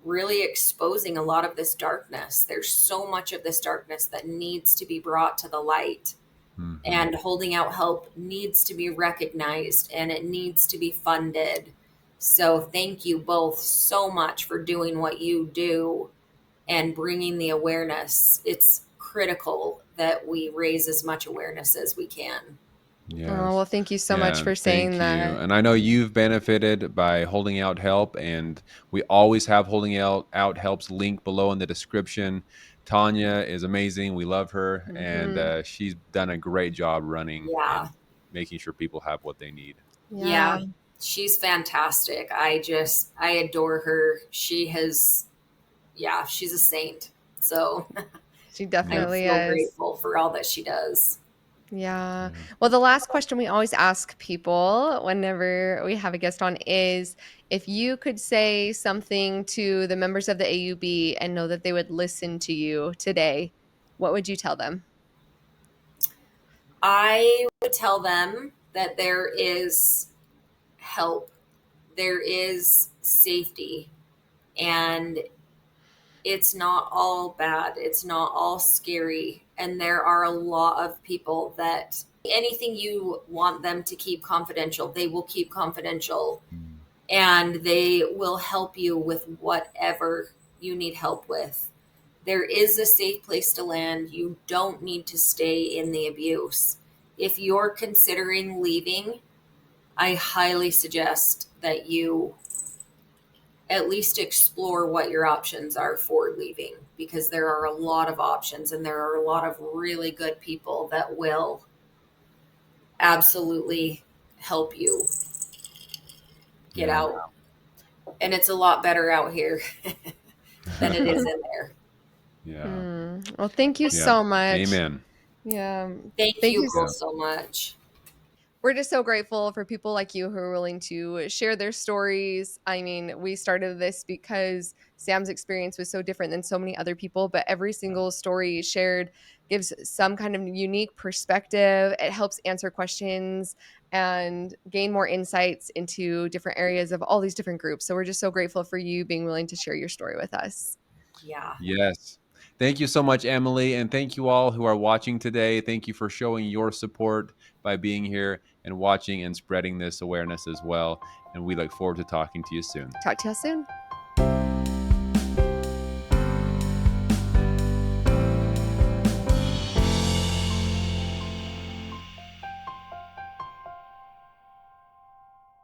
really exposing a lot of this darkness. There's so much of this darkness that needs to be brought to the light, Mhm. and holding out help needs to be recognized and it needs to be funded. So, thank you both so much for doing what you do and bringing the awareness. It's critical that we raise as much awareness as we can. Oh, Yes. well, thank you so much Yeah, for saying thank you. that. And I know you've benefited by holding out help, and we always have holding out help's link below in the description. Tanya is amazing. We love her, and Mhm. she's done a great job running Yeah. and making sure people have what they need. Yeah. Yeah, She's fantastic. I adore her. Yeah, she's a saint. So she I'm Yeah. definitely so is. grateful for all that she does. Yeah. Yeah. Well, the last question we always ask people whenever we have a guest on is if you could say something to the members of the AUB and know that they would listen to you today, what would you tell them? I would tell them that there is help, there is safety, and it's not all bad. It's not all scary. And there are a lot of people that anything you want them to keep confidential, they will keep confidential, Mm. and they will help you with whatever you need help with. There is a safe place to land. You don't need to stay in the abuse. If you're considering leaving, I highly suggest that you at least explore what your options are for leaving, because there are a lot of options and there are a lot of really good people that will absolutely help you get Yeah. out. And it's a lot better out here than it is in there. Yeah. Well, thank you Yeah. so much. Amen. Yeah. Thank Thank you you. Yeah. both so much. We're just so grateful for people like you who are willing to share their stories. I mean, we started this because Sam's experience was so different than so many other people, but every single story shared gives some kind of unique perspective. It helps answer questions and gain more insights into different areas of all these different groups. So we're just so grateful for you being willing to share your story with us. Yeah. Yes. Thank you so much, Emily. And thank you all who are watching today. Thank you for showing your support by being here and watching and spreading this awareness as well. And we look forward to talking to you soon. Talk to you soon.